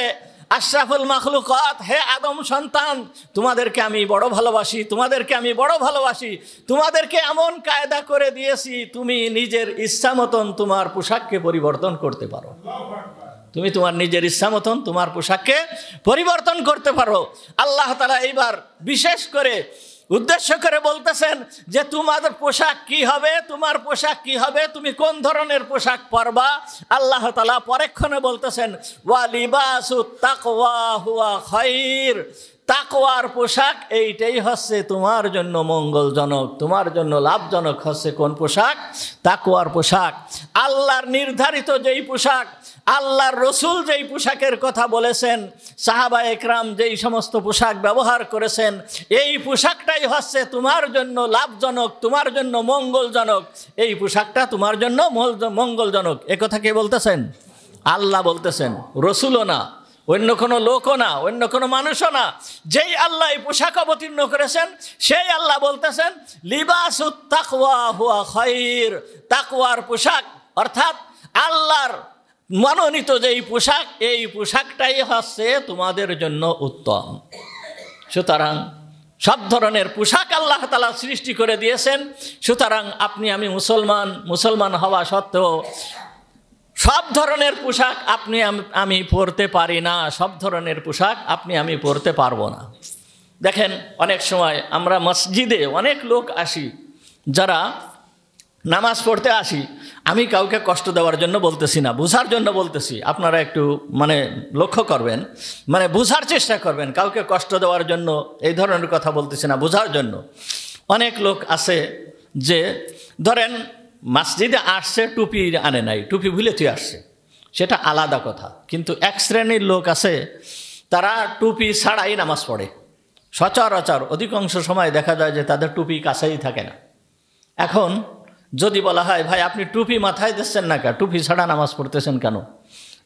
আশরাফুল মাখলুকাত, হে আদম সন্তান, তোমাদেরকে আমি বড় ভালোবাসি, তোমাদেরকে আমি বড় ভালোবাসি। তোমাদেরকে এমন কায়দা করে দিয়েছি, তুমি নিজের ইচ্ছা মতন তোমার পোশাককে পরিবর্তন করতে পারো। তুমি তোমার নিজের ইচ্ছা মতন তোমার পোশাককে পরিবর্তন করতে পারো। আল্লাহ তাআলা এইবার বিশেষ করে উদ্দেশ্য করে বলতেছেন যে তোমাদের পোশাক কি হবে, তোমার পোশাক কি হবে, তুমি কোন ধরনের পোশাক পরবা। আল্লাহ তাআলা পরক্ষণে বলতেছেন, ওয়া লিবাসুত তাকওয়া হুয়া খায়র, তাকওয়ার পোশাক এইটাই হচ্ছে তোমার জন্য মঙ্গলজনক, তোমার জন্য লাভজনক হচ্ছে কোন পোশাক? তাকওয়ার পোশাক। আল্লাহর নির্ধারিত যেই পোশাক, আল্লাহর রসুল যেই পোশাকের কথা বলেছেন, সাহাবা একরাম যেই সমস্ত পোশাক ব্যবহার করেছেন, এই পোশাকটাই হচ্ছে তোমার জন্য লাভজনক, তোমার জন্য মঙ্গলজনক। এই পোশাকটা তোমার জন্য মঙ্গলজনক। একথা কে বলতেছেন? আল্লাহ বলতেছেন, রসুলও না, অন্য কোনো লোকও না, অন্য কোনো মানুষও না। যেই আল্লাহ এই পোশাক অবতীর্ণ করেছেন সেই আল্লাহ বলতেছেন, লিবাসুত তাকওয়া হুয়া খায়র, তাকওয়ার পোশাক অর্থাৎ আল্লাহর মনোনীত যেই পোশাক, এই পোশাকটাই হচ্ছে তোমাদের জন্য উত্তম। সুতরাং সব ধরনের পোশাক আল্লাহ তাআলা সৃষ্টি করে দিয়েছেন। সুতরাং আপনি আমি মুসলমান হওয়া সত্ত্বেও সব ধরনের পোশাক আপনি আমি পরতে পারি না, সব ধরনের পোশাক আপনি আমি পরতে পারবো না। দেখেন, অনেক সময় আমরা মসজিদে অনেক লোক আসি, যারা নামাজ পড়তে আসি। আমি কাউকে কষ্ট দেওয়ার জন্য বলতেছি না, বোঝার জন্য বলতেছি। আপনারা একটু লক্ষ্য করবেন, বোঝার চেষ্টা করবেন। কাউকে কষ্ট দেওয়ার জন্য এই ধরনের কথা বলতেছি না, বোঝার জন্য। অনেক লোক আছে যে ধরেন মসজিদে আসছে, টুপি আনে নাই, টুপি ভুলে তুই আসছে, সেটা আলাদা কথা। কিন্তু এক শ্রেণীর লোক আছে, তারা টুপি ছাড়াই নামাজ পড়ে। সচরাচর অধিকাংশ সময় দেখা যায় যে তাদের টুপি কাছেই থাকে না। এখন যদি বলা হয়, ভাই আপনি টুপি মাথায় দিচ্ছেন না কেন, টুপি ছাড়া নামাজ পড়তেছেন কেন?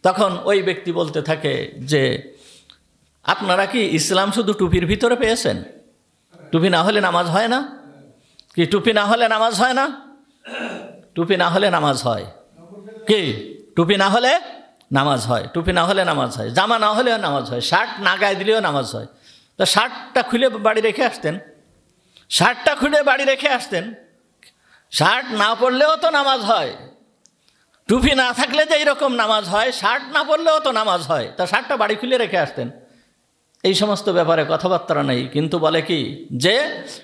তখন ওই ব্যক্তি বলতে থাকে যে আপনারা কি ইসলাম শুধু টুপির ভিতরে পেয়েছেন? টুপি না হলে নামাজ হয় না? কি টুপি না হলে নামাজ হয় না? টুপি না হলে নামাজ হয়। কি টুপি না হলে নামাজ হয়? টুপি না হলে নামাজ হয়, জামা না হলেও নামাজ হয়, শার্ট না গায়ে দিলেও নামাজ হয়। তো শার্টটা খুলে বাড়ি রেখে আসতেন, শার্টটা খুলে বাড়ি রেখে আসতেন। শার্ট না পরলেও তো নামাজ হয়। টুপি না থাকলে যে এইরকম নামাজ হয়, শার্ট না পরলেও তো নামাজ হয়। তা শার্টটা বাড়ি খুলে রেখে আসতেন। এই সমস্ত ব্যাপারে কথাবার্তা নেই, কিন্তু বলে কি যে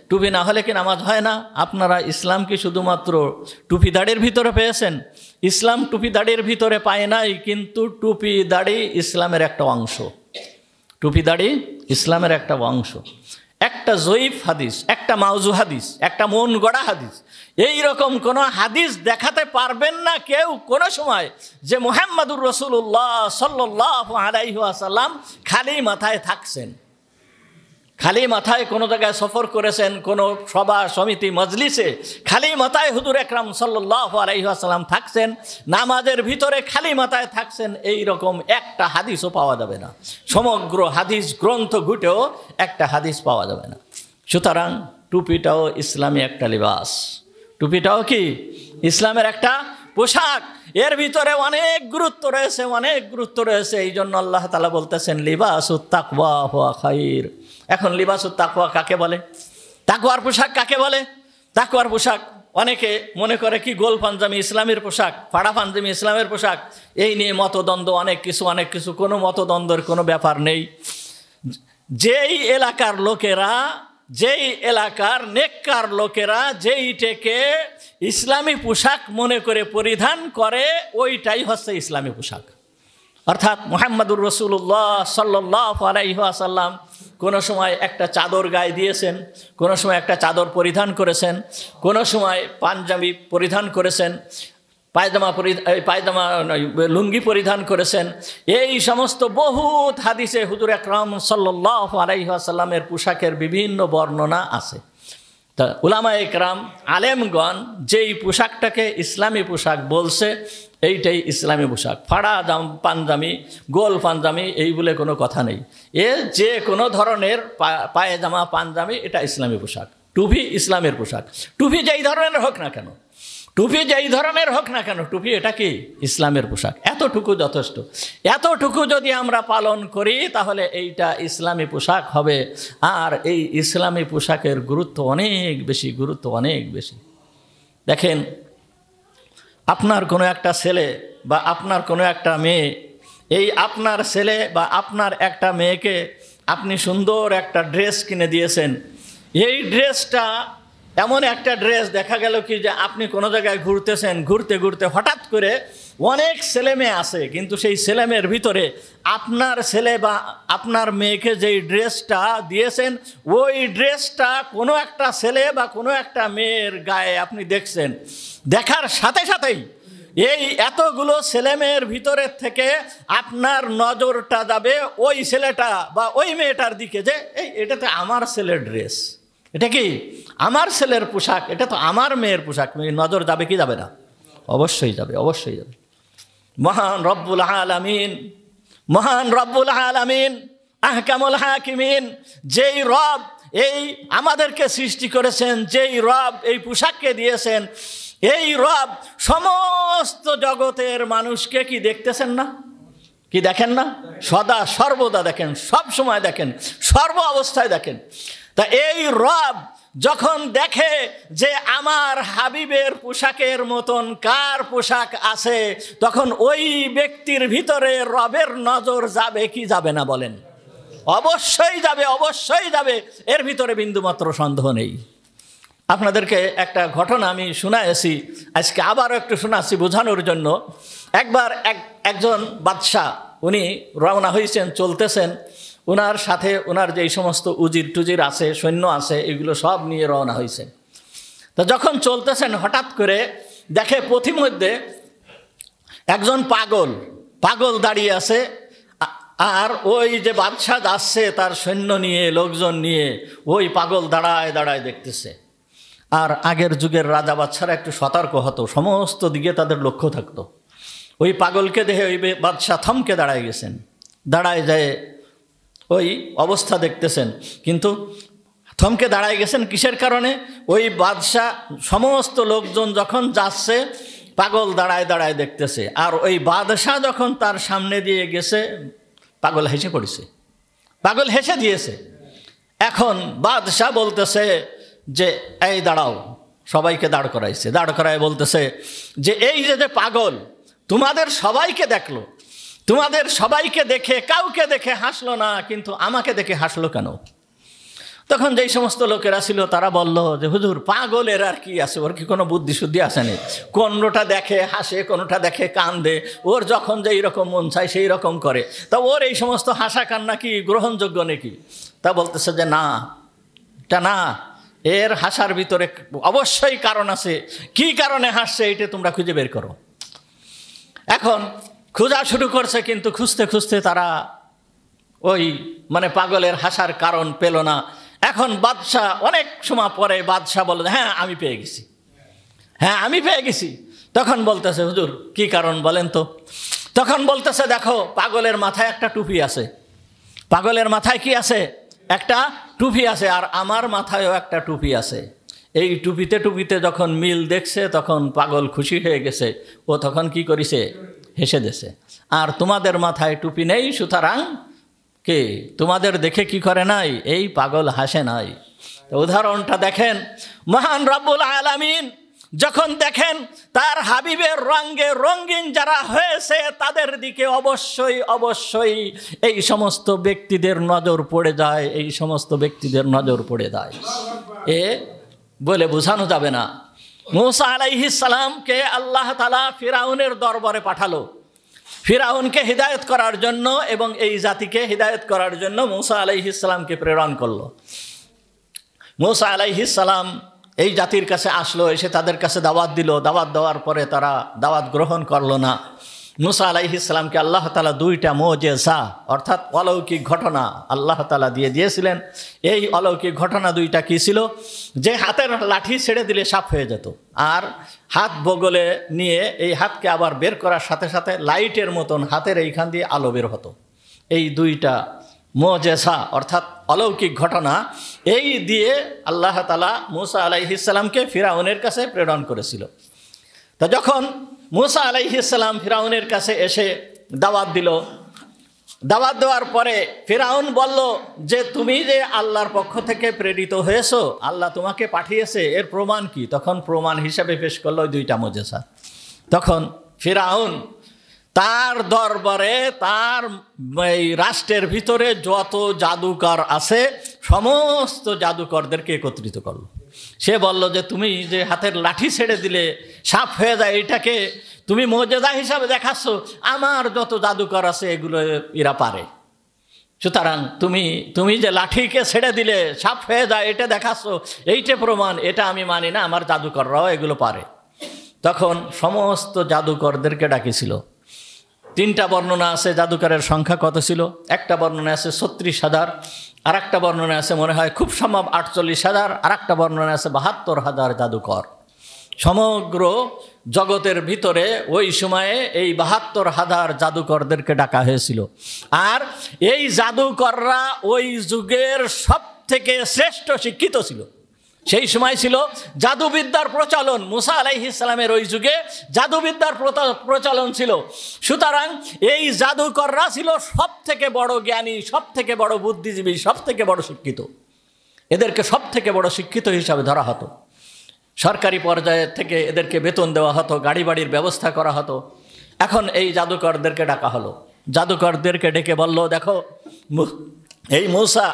টুপি না হলে কি নামাজ হয় না? আপনারা ইসলাম কি শুধুমাত্র টুপি দাড়ির ভিতরে পেয়েছেন? ইসলাম টুপি দাড়ির ভিতরে পায় নাই, কিন্তু টুপি দাড়ি ইসলামের একটা অংশ। টুপি দাড়ি ইসলামের একটা অংশ। একটা জয়ীফ হাদিস, একটা মাউজু হাদিস, একটা মন গড়া হাদিস, এই রকম কোনো হাদিস দেখাতে পারবেন না কেউ কোনো সময় যে মুহাম্মাদুর রাসূলুল্লাহ সাল্লাল্লাহু আলাইহি ওয়াসাল্লাম খালি মাথায় থাকছেন। খালি মাথায় কোনো জায়গায় সফর করেছেন, কোনো সভা সমিতি মজলিসে খালি মাথায় হুজুর আকরাম সাল্লাল্লাহু আলাইহি ওয়াসাল্লাম থাকছেন, নামাজের ভিতরে খালি মাথায় থাকছেন, এই রকম একটা হাদিসও পাওয়া যাবে না। সমগ্র হাদিস গ্রন্থ ঘুটেও একটা হাদিস পাওয়া যাবে না। সুতরাং টুপিটাও ইসলামী একটা লিবাস, টুপিটাও কি ইসলামের একটা পোশাক। এর ভিতরে অনেক গুরুত্ব রয়েছে, অনেক গুরুত্ব রয়েছে। এই জন্য আল্লাহ তাআলা বলতেছেন লিবাসুত তাকওয়া হুয়া খায়র। এখন লিবাসুত তাকওয়া কাকে বলে? তাকওয়ার পোশাক কাকে বলে? তাকওয়ার পোশাক অনেকে মনে করে কি গোল পাঞ্জাবি ইসলামের পোশাক, ফাড়া পাঞ্জাবি ইসলামের পোশাক। এই নিয়ে মতদ্বন্দ্ব অনেক কিছু, কোনো মতদ্বন্দ্বের কোনো ব্যাপার নেই। যেই এলাকার লোকেরা, যেই এলাকার নেককার লোকেরা যেইটাকে ইসলামী পোশাক মনে করে পরিধান করে, ওইটাই হচ্ছে ইসলামী পোশাক। অর্থাৎ মুহাম্মাদুর রাসূলুল্লাহ সাল্লাল্লাহু আলাইহি ওয়াসাল্লাম কোনো সময় একটা চাদর গায়ে দিয়েছেন, কোনো সময় একটা চাদর পরিধান করেছেন, কোনো সময় পাঞ্জাবি পরিধান করেছেন, পায়জামা লুঙ্গি পরিধান করেছেন। এই সমস্ত বহুত হাদিসে হুজুর আকরাম সাল্লাল্লাহু আলাইহি ওয়াসাল্লামের পোশাকের বিভিন্ন বর্ণনা আছে। তা উলামায়ে কেরাম আলেমগণ যেই পোশাকটাকে ইসলামী পোশাক বলছে, এইটাই ইসলামী পোশাক। ফাড়া পাঞ্জামি, গোল পাঞ্জামি এই বলে কোনো কথা নেই। যে কোনো ধরনের পায়জামা পাঞ্জামি এটা ইসলামী পোশাক। টুপি ইসলামের পোশাক। টুপি যেই ধরনের হোক না কেন, টুপি যেই ধরনের হোক না কেন, টুপি এটা কি ইসলামের পোশাক। এতটুকু যথেষ্ট। এতটুকু যদি আমরা পালন করি তাহলে এইটা ইসলামী পোশাক হবে। আর এই ইসলামী পোশাকের গুরুত্ব অনেক বেশি, গুরুত্ব অনেক বেশি। দেখেন, আপনার কোনো একটা ছেলে বা আপনার কোনো একটা মেয়ে, এই আপনার ছেলে বা আপনার একটা মেয়েকে আপনি সুন্দর একটা ড্রেস কিনে দিয়েছেন। এই ড্রেসটা এমন একটা ড্রেস, দেখা গেল কি যে আপনি কোনো জায়গায় ঘুরতেছেন, ঘুরতে ঘুরতে হঠাৎ করে অনেক ছেলে মেয়ে আসে, কিন্তু সেই ছেলে মেয়ের ভিতরে আপনার ছেলে বা আপনার মেয়েকে যেই ড্রেসটা দিয়েছেন, ওই ড্রেসটা কোনো একটা ছেলে বা কোনো একটা মেয়ের গায়ে আপনি দেখছেন। দেখার সাথে সাথেই এই এতগুলো ছেলে মেয়ের ভিতরের থেকে আপনার নজরটা যাবে ওই ছেলেটা বা ওই মেয়েটার দিকে, যে এটা তো আমার ছেলের ড্রেস, এটা কি আমার ছেলের পোশাক, এটা তো আমার মেয়ের পোশাক। নজর যাবে কি যাবে না? অবশ্যই যাবে, অবশ্যই যাবে। মহান রব্বুল আলামিন, মহান রব্বুল আলামিন আহকামুল হাকিমিন, যেই রব এই আমাদেরকে সৃষ্টি করেছেন, যেই রব এই পোশাককে দিয়েছেন, এই রব সমস্ত জগতের মানুষকে কি দেখতেছেন না? কি দেখেন না? সদা সর্বদা দেখেন, সব সময় দেখেন, সর্ব অবস্থায় দেখেন। তা এই রব যখন দেখে যে আমার হাবিবের পোশাকের মতন কার পোশাক আছে, তখন ওই ব্যক্তির ভিতরে রবের নজর যাবে কি যাবে না বলেন? অবশ্যই যাবে, অবশ্যই যাবে। এর ভিতরে বিন্দুমাত্র সন্দেহ নেই। আপনাদেরকে একটা ঘটনা আমি শোনাইছি, আজকে আবারও একটু শোনাচ্ছি বোঝানোর জন্য। একবার একজন বাদশাহ, উনি রওনা হয়েছেন, চলতেছেন, ওনার সাথে ওনার যেই সমস্ত উজির টুজির আছে, সৈন্য আছে, এগুলো সব নিয়ে রওনা হয়েছেন। তো যখন চলতেছেন হঠাৎ করে দেখে পথিমধ্যে একজন পাগল দাঁড়িয়ে আছে। আর ওই যে বাদশাহ যাচ্ছে তার সৈন্য নিয়ে, লোকজন নিয়ে, ওই পাগল দাঁড়ায় দাঁড়ায় দেখতেছে। আর আগের যুগের রাজা বাদশারা একটু সতর্ক হতো, সমস্ত দিকে তাদের লক্ষ্য থাকতো। ওই পাগলকে দেখে ওই বাদশাহ থমকে দাঁড়ায় গেছেন, দাঁড়ায় যায় ওই অবস্থা দেখতেছেন, কিন্তু থমকে দাঁড়ায় গেছেন কিসের কারণে? ওই বাদশাহ সমস্ত লোকজন যখন যাচ্ছে, পাগল দাঁড়ায় দাঁড়ায় দেখতেছে। আর ওই বাদশাহ যখন তার সামনে দিয়ে গেছে, পাগল হেসে পড়েছে, পাগল হেসে দিয়েছে। এখন বাদশাহ বলতেছে যে এই দাঁড়াও, সবাইকে দাঁড় করাইছে, দাঁড় করায় বলতেছে যে এই যে পাগল তোমাদের সবাইকে দেখলো, তোমাদের সবাইকে দেখে কাউকে দেখে হাসলো না, কিন্তু আমাকে দেখে হাসলো কেন? তখন যেই সমস্ত লোকেরা ছিল তারা বলল যে হুজুর, পাগলের আর কি আছে, ওর কি কোনো বুদ্ধি শুদ্ধি আছে না? কোনটা দেখে হাসে, কোনটা দেখে কান্দে, ওর যখন যেই রকম মন চায় সেই রকম করে। তা ওর এই সমস্ত হাসা কান্না কি গ্রহণযোগ্য নাকি? তা বলতেছে যে না, তা না, এর হাসার ভিতরে অবশ্যই কারণ আছে। কি কারণে হাসছে এটা তোমরা খুঁজে বের করো। এখন খোঁজা শুরু করছে, কিন্তু খুঁজতে খুঁজতে তারা ওই পাগলের হাসার কারণ পেল না। এখন বাদশাহ অনেক সময় পরে বাদশাহ বলে, হ্যাঁ আমি পেয়ে গেছি, হ্যাঁ আমি পেয়ে গেছি। তখন বলতেছে, হুজুর কি কারণ বলেন তো? তখন বলতেছে, দেখো পাগলের মাথায় একটা টুপি আছে। পাগলের মাথায় কি আছে? একটা টুপি আছে, আর আমার মাথায়ও একটা টুপি আছে। এই টুপিতে টুপিতে যখন মিল দেখছে তখন পাগল খুশি হয়ে গেছে। ও তখন কি করেছে? হেসে দেছে। আর তোমাদের মাথায় টুপি নেই, সুতরাং কে তোমাদের দেখে কি করে নাই? এই পাগল হাসে নাই। উদাহরণটা দেখেন, মহান রব্বুল আলামিন যখন দেখেন তার হাবিবের রঙে রঙিন যারা হয়েছে তাদের দিকে অবশ্যই অবশ্যই এই সমস্ত ব্যক্তিদের নজর পড়ে যায়, এই সমস্ত ব্যক্তিদের নজর পড়ে যায়। এ বলে বোঝানো যাবে না। মূসা আলাইহিস সালামকে আল্লাহ তাআলা ফিরাউনের দরবারে পাঠালো, ফিরাউনকে হিদায়ত করার জন্য এবং এই জাতিকে হিদায়ত করার জন্য মূসা আলাইহিস সালামকে প্রেরণ করলো। মূসা আলাইহিস সালাম এই জাতির কাছে আসলো, এসে তাদের কাছে দাওয়াত দিল। দাওয়াত দেওয়ার পরে তারা দাওয়াত গ্রহণ করলো না। মূসা আলাইহিস সালামকে আল্লাহ তাআলা দুইটা মুজিজা অর্থাৎ অলৌকিক ঘটনা আল্লাহ তাআলা দিয়েছিলেন। এই অলৌকিক ঘটনা দুইটা কি ছিল? যে হাতের লাঠি ছেড়ে দিলে সাপ হয়ে যেত, আর হাত বগলে নিয়ে এই হাতকে আবার বের করার সাথে সাথে লাইটের মতন হাতের এইখান দিয়ে আলো বের হতো। এই দুইটা মুজিজা অর্থাৎ অলৌকিক ঘটনা এই দিয়ে আল্লাহ তাআলা মূসা আলাইহিস সালামকে ফিরাউনের কাছে প্রেরণ করেছিল। তা যখন মূসা আলাইহিস সালাম ফিরাউনের কাছে এসে দাওয়াত দিল, দাওয়াত দেওয়ার পরে ফিরাউন বলল যে তুমি যে আল্লাহর পক্ষ থেকে প্রেরিত হয়েছো, আল্লাহ তোমাকে পাঠিয়েছে, এর প্রমাণ কি? তখন প্রমাণ হিসাবে পেশ করলো দুইটা মুজিজা। তখন ফিরাউন তার দরবারে তার এই রাষ্ট্রের ভিতরে যত জাদুকর আছে সমস্ত জাদুকরদেরকে একত্রিত করলো। সে বলল যে তুমি যে হাতের লাঠি ছেড়ে দিলে সাপ হয়ে যায়, এটাকে তুমি মুজিজা হিসাবে দেখাচ্ছ, আমার যত জাদুকর আছে এগুলো এরা পারে। সুতরাং তুমি যে লাঠিকে ছেড়ে দিলে সাপ হয়ে যায় এটা দেখাচ্ছ, এইটা প্রমাণ, এটা আমি মানি না, আমার জাদুকররাও এগুলো পারে। তখন সমস্ত জাদুকরদেরকে ডাকিছিল। তিনটা বর্ণনা আছে জাদুকরের সংখ্যা কত ছিল। একটা বর্ণনা আছে 36,000, আর একটা বর্ণনা আছে মনে হয় খুব সম্ভব 48,000, আর একটা বর্ণনা আছে 72,000 জাদুকর। সমগ্র জগতের ভিতরে ওই সময়ে এই 72,000 জাদুকরদেরকে ডাকা হয়েছিল। আর এই জাদুকররা ওই যুগের সব থেকে শ্রেষ্ঠ শিক্ষিত ছিল। সেই সময় ছিল জাদুবিদ্যার প্রচলন। মূসা আলাইহিস সালামের ওই যুগে জাদুবিদ্যার প্রচলন ছিল। সুতরাং এই জাদুকররা ছিল সব থেকে বড় জ্ঞানী, সব থেকে বড় বুদ্ধিজীবী, সব থেকে বড় শিক্ষিত। এদেরকে সব থেকে বড় শিক্ষিত হিসাবে ধরা হতো। সরকারি পর্যায়ে থেকে এদেরকে বেতন দেওয়া হতো, গাড়ি বাড়ির ব্যবস্থা করা হতো। এখন এই জাদুকরদেরকে ডাকা হলো। জাদুকরদেরকে ডেকে বলল, দেখো এই মূসা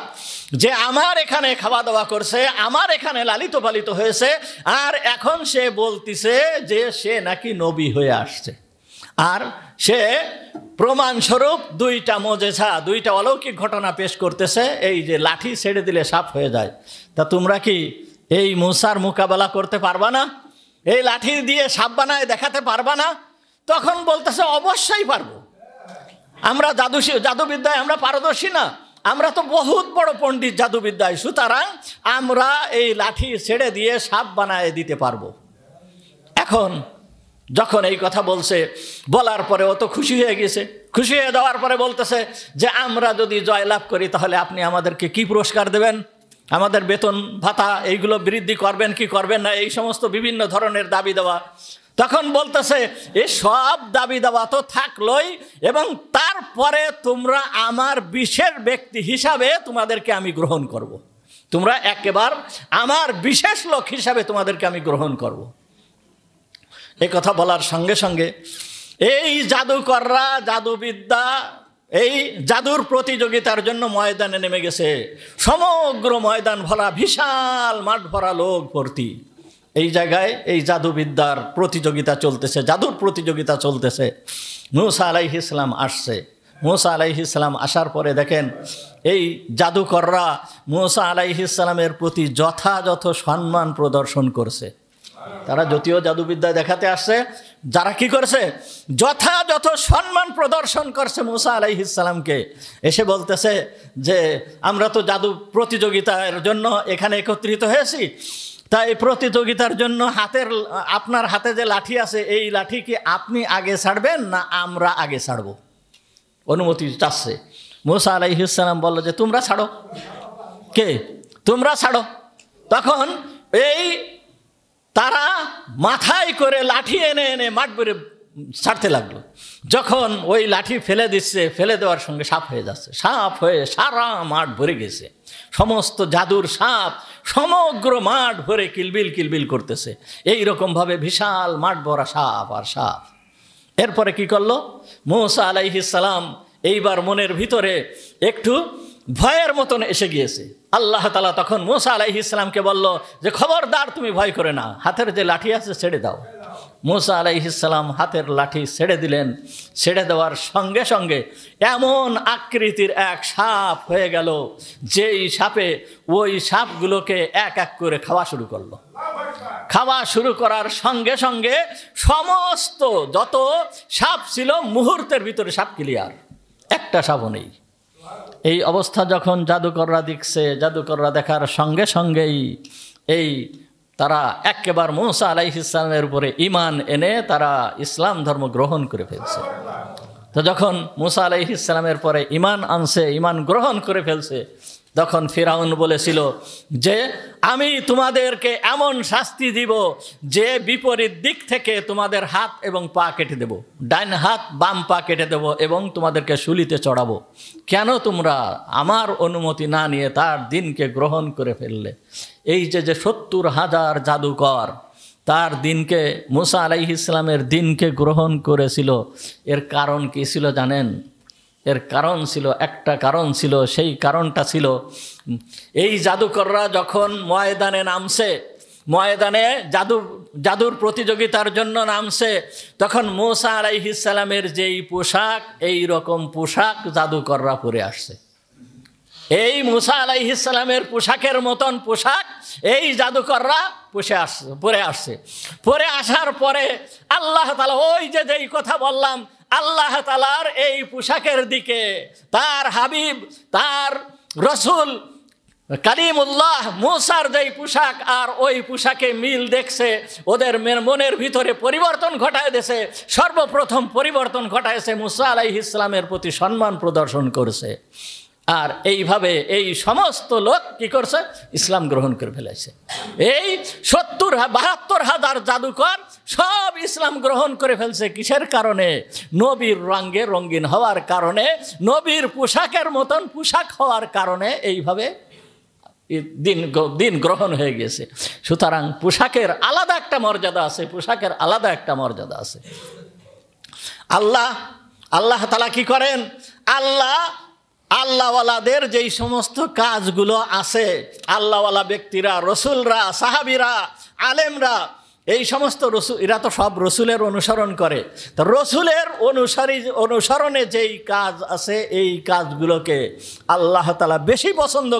যে আমার এখানে খাওয়া দাওয়া করছে, আমার এখানে লালিত পালিত হয়েছে, আর এখন সে বলতিছে যে সে নাকি নবী হয়ে আসছে, আর সে প্রমাণস্বরূপ দুইটা মুজিজা, দুইটা অলৌকিক ঘটনা পেশ করতেছে, এই যে লাঠি ছেড়ে দিলে সাপ হয়ে যায়। তা তোমরা কি এই মূসার মোকাবেলা করতে পারবা না? এই লাঠি দিয়ে সাপ বানায় দেখাতে পারবা না? তখন বলতেছে অবশ্যই পারবো, আমরা জাদুবিদ্যায় আমরা পারদর্শী না, আমরা তো বহুত বড় পণ্ডিত জাদুবিদ্যায়, সুতরাং আমরা এই লাঠি ছেড়ে দিয়ে সাপ বানায় দিতে পারবো। এখন যখন এই কথা বলছে, বলার পরে ও তো খুশি হয়ে গেছে। খুশি হয়ে দেওয়ার পরে বলতেছে যে আমরা যদি জয়লাভ করি তাহলে আপনি আমাদেরকে কি পুরস্কার দেবেন, আমাদের বেতন ভাতা এইগুলো বৃদ্ধি করবেন কি করবেন না, এই সমস্ত বিভিন্ন ধরনের দাবি দেওয়া। তখন বলতেছে এই সব দাবি দেওয়া তো থাকলোই, এবং তারপরে তোমরা আমার বিশেষ ব্যক্তি হিসাবে তোমাদেরকে আমি গ্রহণ করব। তোমরা একেবারে আমার বিশেষ লোক হিসাবে তোমাদেরকে আমি গ্রহণ করব। এই কথা বলার সঙ্গে সঙ্গে এই জাদুকররা জাদুবিদ্যা এই জাদুর প্রতিযোগিতার জন্য ময়দানে নেমে গেছে। সমগ্র ময়দান ভরা, বিশাল মাঠ ভরা লোক ভর্তি। এই জায়গায় এই জাদুবিদ্যার প্রতিযোগিতা চলতেছে, জাদুর প্রতিযোগিতা চলতেছে। মূসা আলাইহিস সালাম আসছে, মুসা আলাইহিস সালাম আসার পরে দেখেন এই জাদুকররা মুসা আলাইহিস সালামের প্রতি যথাযথ সম্মান প্রদর্শন করছে। তারা যদিও জাদুবিদ্যা দেখাতে আসছে, যারা কি করছে যথাযথ সম্মান প্রদর্শন করছে মুসা আলাইহিস সালামকে। এসে বলতেছে যে আমরা তো জাদু প্রতিযোগিতার জন্য এখানে একত্রিত হয়েছি, তাই প্রতিযোগিতার জন্য আপনার হাতে যে লাঠি আছে এই লাঠি কি আপনি আগে ছাড়বেন না আমরা আগে ছাড়বো? অনুমতি চাচ্ছে। মুসা আলাইহিস সালাম বলল যে তোমরা ছাড়ো। কে? তোমরা ছাড়ো। তখন এই তারা মাথায় করে লাঠি এনে এনে মাঠ ভরে ছাড়তে লাগলো। যখন ওই লাঠি ফেলে দিচ্ছে, ফেলে দেওয়ার সঙ্গে সাপ হয়ে যাচ্ছে, সাপ হয়ে সারা মাঠ ভরে গেছে। সমস্ত জাদুর সাপ সমগ্র মাঠ ভরে কিলবিল কিলবিল করতেছে। এই রকমভাবে বিশাল মাঠ ভরা সাপ আর সাপ। এরপরে কি করলো মুসা আলাইহিস সালাম? এইবার মনের ভিতরে একটু ভয়ের মতন এসে গিয়েছে। আল্লাহ তাআলা তখন মুসা আলাইহিস সালামকে বলল যে খবরদার তুমি ভয় করে না, হাতের যে লাঠি আছে ছেড়ে দাও। মুসা আলাইহিস সালাম হাতের লাঠি ছেড়ে দিলেন। ছেড়ে দেওয়ার সঙ্গে সঙ্গে এমন আকৃতির এক সাপ হয়ে গেল, যেই সাপে ওই সাপগুলোকে এক এক করে খাওয়া শুরু করলো। খাওয়া শুরু করার সঙ্গে সঙ্গে সমস্ত যত সাপ ছিল মুহূর্তের ভিতরে সাপ ক্লিয়ার, একটা সাপও নেই। এই অবস্থা যখন জাদুকররা দেখছে, জাদুকররা দেখার সঙ্গে সঙ্গেই এই তারা একেবারে মুসা আলাইহিস সালামের উপরে ঈমান এনে তারা ইসলাম ধর্ম গ্রহণ করে ফেলছে। তো যখন মুসা আলাইহিস সালামের পরে ঈমান আনছে, ঈমান গ্রহণ করে ফেলছে, তখন ফিরাউন বলেছিল যে আমি তোমাদেরকে এমন শাস্তি দিব যে বিপরীত দিক থেকে তোমাদের হাত এবং পা কেটে দেব, ডান হাত বাম পা কেটে দেব এবং তোমাদেরকে শুলিতে চড়াবো। কেন তোমরা আমার অনুমতি না নিয়ে তার দিনকে গ্রহণ করে ফেললে? এই যে ৭০,০০০ জাদুকর তার দিনকে, মুসা আলাইহিস সালামের দিনকে গ্রহণ করেছিল, এর কারণ কি ছিল জানেন? এর কারণ ছিল, একটা কারণ ছিল। সেই কারণটা ছিল এই জাদুকররা যখন ময়দানে নামছে, ময়দানে জাদুর প্রতিযোগিতার জন্য নামছে, তখন মুসা আলাইহিস সালামের যেই পোশাক, এই রকম পোশাক জাদুকররা পরে আসছে। এই মুসা আলাইহিস সালামের পোশাকের মতন পোশাক এই জাদুকররা পরে আসছে। পরে আসার পরে আল্লাহ তাআলা ওই যে যেই কথা বললাম, আল্লাহ তাআলার এই পোশাকের দিকে তার হাবিব, তার রসুল কালিমুল্লাহ মুসার যেই পোশাক আর ওই পোশাকে মিল দেখছে, ওদের মনের ভিতরে পরিবর্তন ঘটায় দিয়েছে। সর্বপ্রথম পরিবর্তন ঘটাইছে মুসা আলাইহিস সালামের প্রতি সম্মান প্রদর্শন করেছে। আর এইভাবে এই সমস্ত লোক কি করছে? ইসলাম গ্রহণ করে ফেলেছে। এই ৭২,০০০ জাদুকর সব ইসলাম গ্রহণ করে ফেলছে। কিসের কারণে? নবীর রঙে রঙিন হওয়ার কারণে, নবীর পোশাকের মতন পোশাক হওয়ার কারণে এইভাবে দিন গ্রহণ হয়ে গেছে। সুতরাং পোশাকের আলাদা একটা মর্যাদা আছে, পোশাকের আলাদা একটা মর্যাদা আছে। আল্লাহ তাআলা কি করেন? আল্লাহওয়ালাদের যেই সমস্ত কাজগুলো আছে, আল্লাহওয়ালা ব্যক্তিরা, রসুলরা, সাহাবিরা, আলেমরা, এই সমস্ত রসুল, এরা তো সব রসুলের অনুসরণ করে। তো রসুলের অনুসরণে যেই কাজ আছে, এই কাজগুলোকে আল্লাহ তাআলা বেশি পছন্দ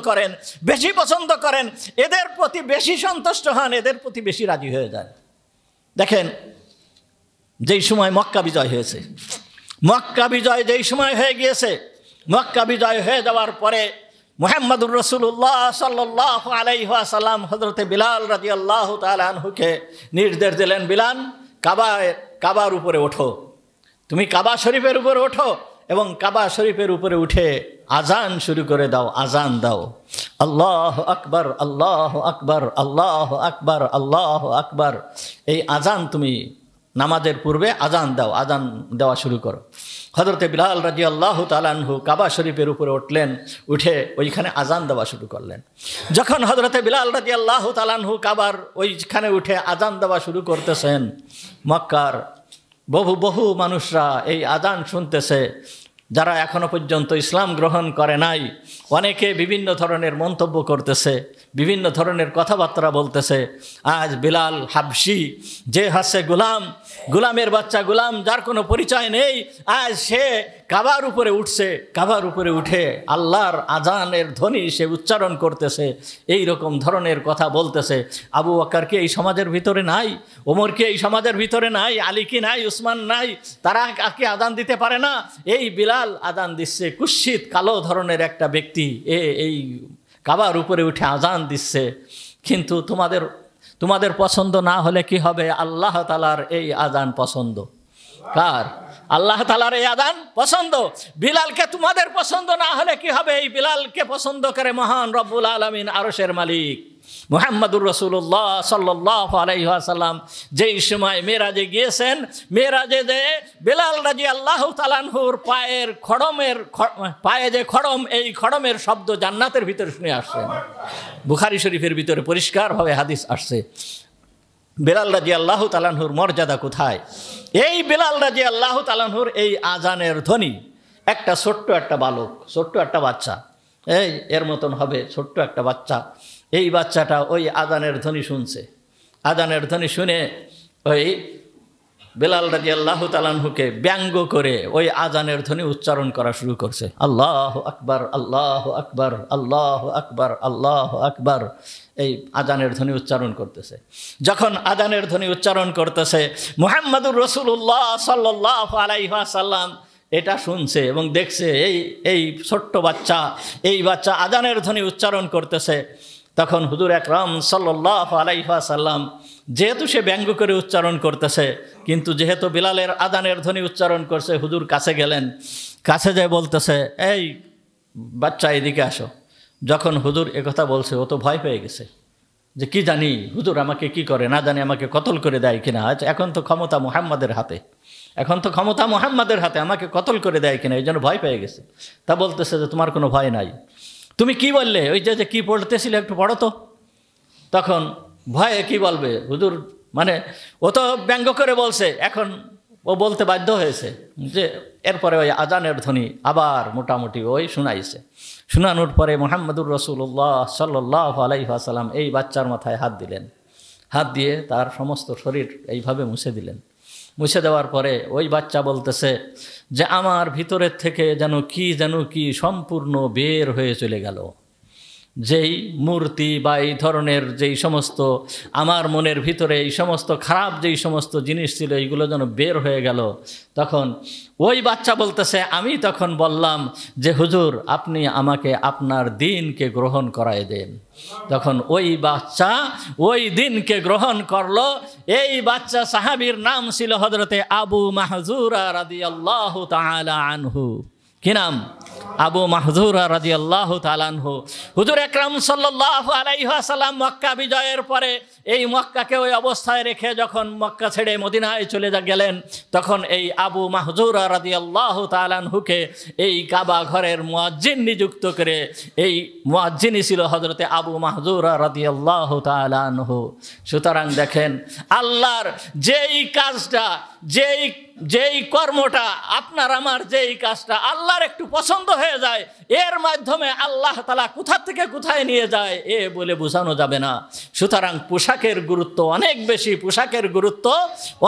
করেন, এদের প্রতি বেশি সন্তুষ্ট হন, এদের প্রতি বেশি রাজি হয়ে যায়। দেখেন, যেই সময় মক্কা বিজয় হয়েছে, মক্কা বিজয় যেই সময় হয়ে গিয়েছে, মক্কা বিজয় হয়ে যাওয়ার পরে মুহাম্মদুর রাসূলুল্লাহ সাল্লাল্লাহু আলাইহি ওয়াসাল্লাম হযরতে বিলাল রাদিয়াল্লাহু তাআলা আনহুকে নির্দেশ দিলেন, বিলাল কাবার উপরে ওঠো, তুমি কাবা শরীফের উপরে ওঠো এবং কাবা শরীফের উপরে উঠে আজান শুরু করে দাও, আজান দাও, আল্লাহু আকবার, আল্লাহু আকবার, আল্লাহু আকবার, আল্লাহু আকবার। এই আজান তুমি নামাজের পূর্বে আজান দাও, আজান দেওয়া শুরু করো। হযরতে বিলাল রাদিয়াল্লাহু তাআলা আনহু কাবা শরীফের উপরে উঠলেন, উঠে ওইখানে আজান দেওয়া শুরু করলেন। যখন হযরতে বিলাল রাদিয়াল্লাহু তাআলা আনহু কাবার ওইখানে উঠে আজান দেওয়া শুরু করতেছেন, মক্কার বহু মানুষরা এই আজান শুনতেছে, যারা এখনো পর্যন্ত ইসলাম গ্রহণ করে নাই। অনেকে বিভিন্ন ধরনের মন্তব্য করতেছে, বিভিন্ন ধরনের কথাবার্তা বলতেছে। আজ বিলাল হাবশি, যে হচ্ছে গোলাম, গোলামের বাচ্চা, গোলাম যার কোনো পরিচয় নেই, আজ সে কাবার উপরে উঠছে, কাবার উপরে উঠে আল্লাহর আজানের ধ্বনি সে উচ্চারণ করতেছে, এই রকম ধরনের কথা বলতেছে। আবু বকর কি এই সমাজের ভিতরে নাই? ওমর কি এই সমাজের ভিতরে নাই? আলী কি নাই? উসমান নাই? তারা কি আজান দিতে পারে না? এই বিলাল আজান দিচ্ছে, কুৎসিত কালো ধরনের একটা ব্যক্তি এই কাবার উপরে উঠে আজান দিচ্ছে। কিন্তু তোমাদের পছন্দ না হলে কি হবে? আল্লাহ তাআলার এই আজান পছন্দ। কার? আল্লাহ তাআলার এই আজান পছন্দ। বিলালকে তোমাদের পছন্দ না হলে কি হবে? এই বিলালকে পছন্দ করে মহান রব্বুল আলামিন, আরশের মালিক মুহাম্মদুর রাসূলুল্লাহ সাল্লাল্লাহু আলাইহি ওয়াসাল্লাম যেই সময় মেরাজে গিয়েছেন, মেরাজে যে বিলাল রাদিয়াল্লাহু তাআলা আনহুর পায়ে যে খড়ম, এই খড়মের শব্দ জান্নাতের ভিতরে শুনে আসছেন। বুখারী শরীফের ভিতরে পরিষ্কারভাবে হাদিস আসছে। বিলাল রাদিয়াল্লাহু তাআলা আনহুর মর্যাদা কোথায়? এই বিলাল রাদিয়াল্লাহু তাআলা আনহুর এই আজানের ধ্বনি একটা ছোট্ট একটা বালক, ছোট্ট একটা বাচ্চা, এর মতন হবে ছোট্ট একটা বাচ্চা, এই বাচ্চাটা ওই আজানের ধ্বনি শুনছে। আজানের ধ্বনি শুনে ওই বিলাল রাদিয়াল্লাহু তাআলা আনহুকে ব্যঙ্গ করে ওই আজানের ধ্বনি উচ্চারণ করা শুরু করছে। আল্লাহু আকবার, আল্লাহু আকবার, আল্লাহু আকবার, আল্লাহু আকবার, এই আজানের ধ্বনি উচ্চারণ করতেছে। যখন আজানের ধ্বনি উচ্চারণ করতেছে, মুহাম্মদুর রাসূলুল্লাহ সাল্লাল্লাহু আলাইহি ওয়াসাল্লাম এটা শুনছে এবং দেখছে এই ছোট্ট বাচ্চা, এই বাচ্চা আজানের ধ্বনি উচ্চারণ করতেছে। তখন হুজুর আকরাম সাল্লাল্লাহু আলাইহি ওয়াসাল্লাম, যেহেতু সে ব্যঙ্গ করে উচ্চারণ করতেছে, কিন্তু যেহেতু বিলালের আজানের ধ্বনি উচ্চারণ করছে, হুজুর কাছে গেলেন, কাছে যেয়ে বলতেছে, এই বাচ্চা এদিকে আসো। যখন হুজুর একথা বলছে, ও তো ভয় পেয়ে গেছে যে কি জানি হুজুর আমাকে কি করে, না জানি আমাকে কতল করে দেয় কিনা। এখন তো ক্ষমতা মুহাম্মাদের হাতে, এখন তো ক্ষমতা মুহাম্মাদের হাতে, আমাকে কতল করে দেয় কিনা, এই জন্য ভয় পেয়ে গেছে। তা বলতেছে যে তোমার কোনো ভয় নাই, তুমি কি বললে, ওই যে কি পড়তেছিলে একটু পড়ো তো। তখন ভয়ে কি বলবে হুজুর, মানে ও তো ব্যঙ্গ করে বলছে, এখন ও বলতে বাধ্য হয়েছে যে এরপরে ওই আজানের ধ্বনি আবার মোটামুটি ওই শোনাইছে। শোনানোর পরে মুহাম্মদুর রাসূলুল্লাহ সাল্লাল্লাহু আলাইহি ওয়াসাল্লাম এই বাচ্চার মাথায় হাত দিলেন, হাত দিয়ে তার সমস্ত শরীর এইভাবে মুছে দিলেন। মুছে দেওয়ার পরে ওই বাচ্চা বলতেছে যে আমার ভিতরের থেকে যেন কি সম্পূর্ণ বের হয়ে চলে গেল। যেই মূর্তি বা এই ধরনের যেই সমস্ত আমার মনের ভিতরে এই সমস্ত খারাপ যেই সমস্ত জিনিস ছিল, এইগুলো যেন বের হয়ে গেল। তখন ওই বাচ্চা বলতেছে, আমি তখন বললাম যে হুজুর আপনি আমাকে আপনার দিনকে গ্রহণ করায় দেন। তখন ওই বাচ্চা ওই দিনকে গ্রহণ করলো। এই বাচ্চা সাহাবীর নাম ছিল হযরতে আবু মাহজুরা রাদিয়াল্লাহু তাআলা আনহু। কি নাম? আবু মাহজুরা রাদিয়াল্লাহু তাআলা আনহু। হুজুর আকরাম সাল্লাল্লাহু আলাইহি ওয়াসাল্লাম মক্কা বিজয়ের পরে এই মক্কাকে ওই অবস্থায় রেখে যখন মক্কা ছেড়ে মদিনায় চলে গেলেন, তখন এই আবু মাহজুরা রাদিয়াল্লাহু তাআলা আনহুকে এই কাবা ঘরের মুয়াজ্জিন নিযুক্ত করে, এই মুয়াজ্জিনই ছিল হযরতে আবু মাহজুরা রাদিয়াল্লাহু তাআলা আনহু। সুতরাং দেখেন, আল্লাহর যেই কাজটা, যেই কর্মটা, আপনার আমার যেই কাজটা আল্লাহর একটু পছন্দ হয়ে যায়, এর মাধ্যমে আল্লাহ তাআলা কোথা থেকে কোথায় নিয়ে যায় এ বলে বোঝানো যাবে না। সুতরাং পোশাকের গুরুত্ব অনেক বেশি, পোশাকের গুরুত্ব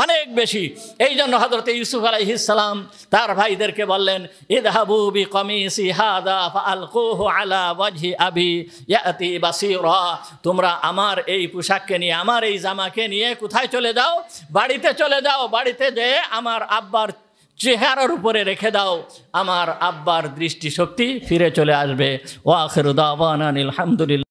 অনেক বেশি। এই জন্য হযরত ইউসুফ আলাইহিস সালাম তার ভাইদেরকে বললেন, ইযহাবু বিকামিসি হাযা ফাআলকুহু আলা ওয়াজহি আবি ইয়াতি বাসীরা। তোমরা আমার এই পোশাককে নিয়ে, আমার এই জামাকে নিয়ে কোথায় চলে যাও? বাড়িতে চলে যাও। বাড়িতে যেয়ে আমার আব্বার চেহারার উপরে রেখে দাও, আমার আব্বার দৃষ্টিশক্তি ফিরে চলে আসবে। ওয়া আখিরু দাওয়ানা আলহামদুলিল্লাহ।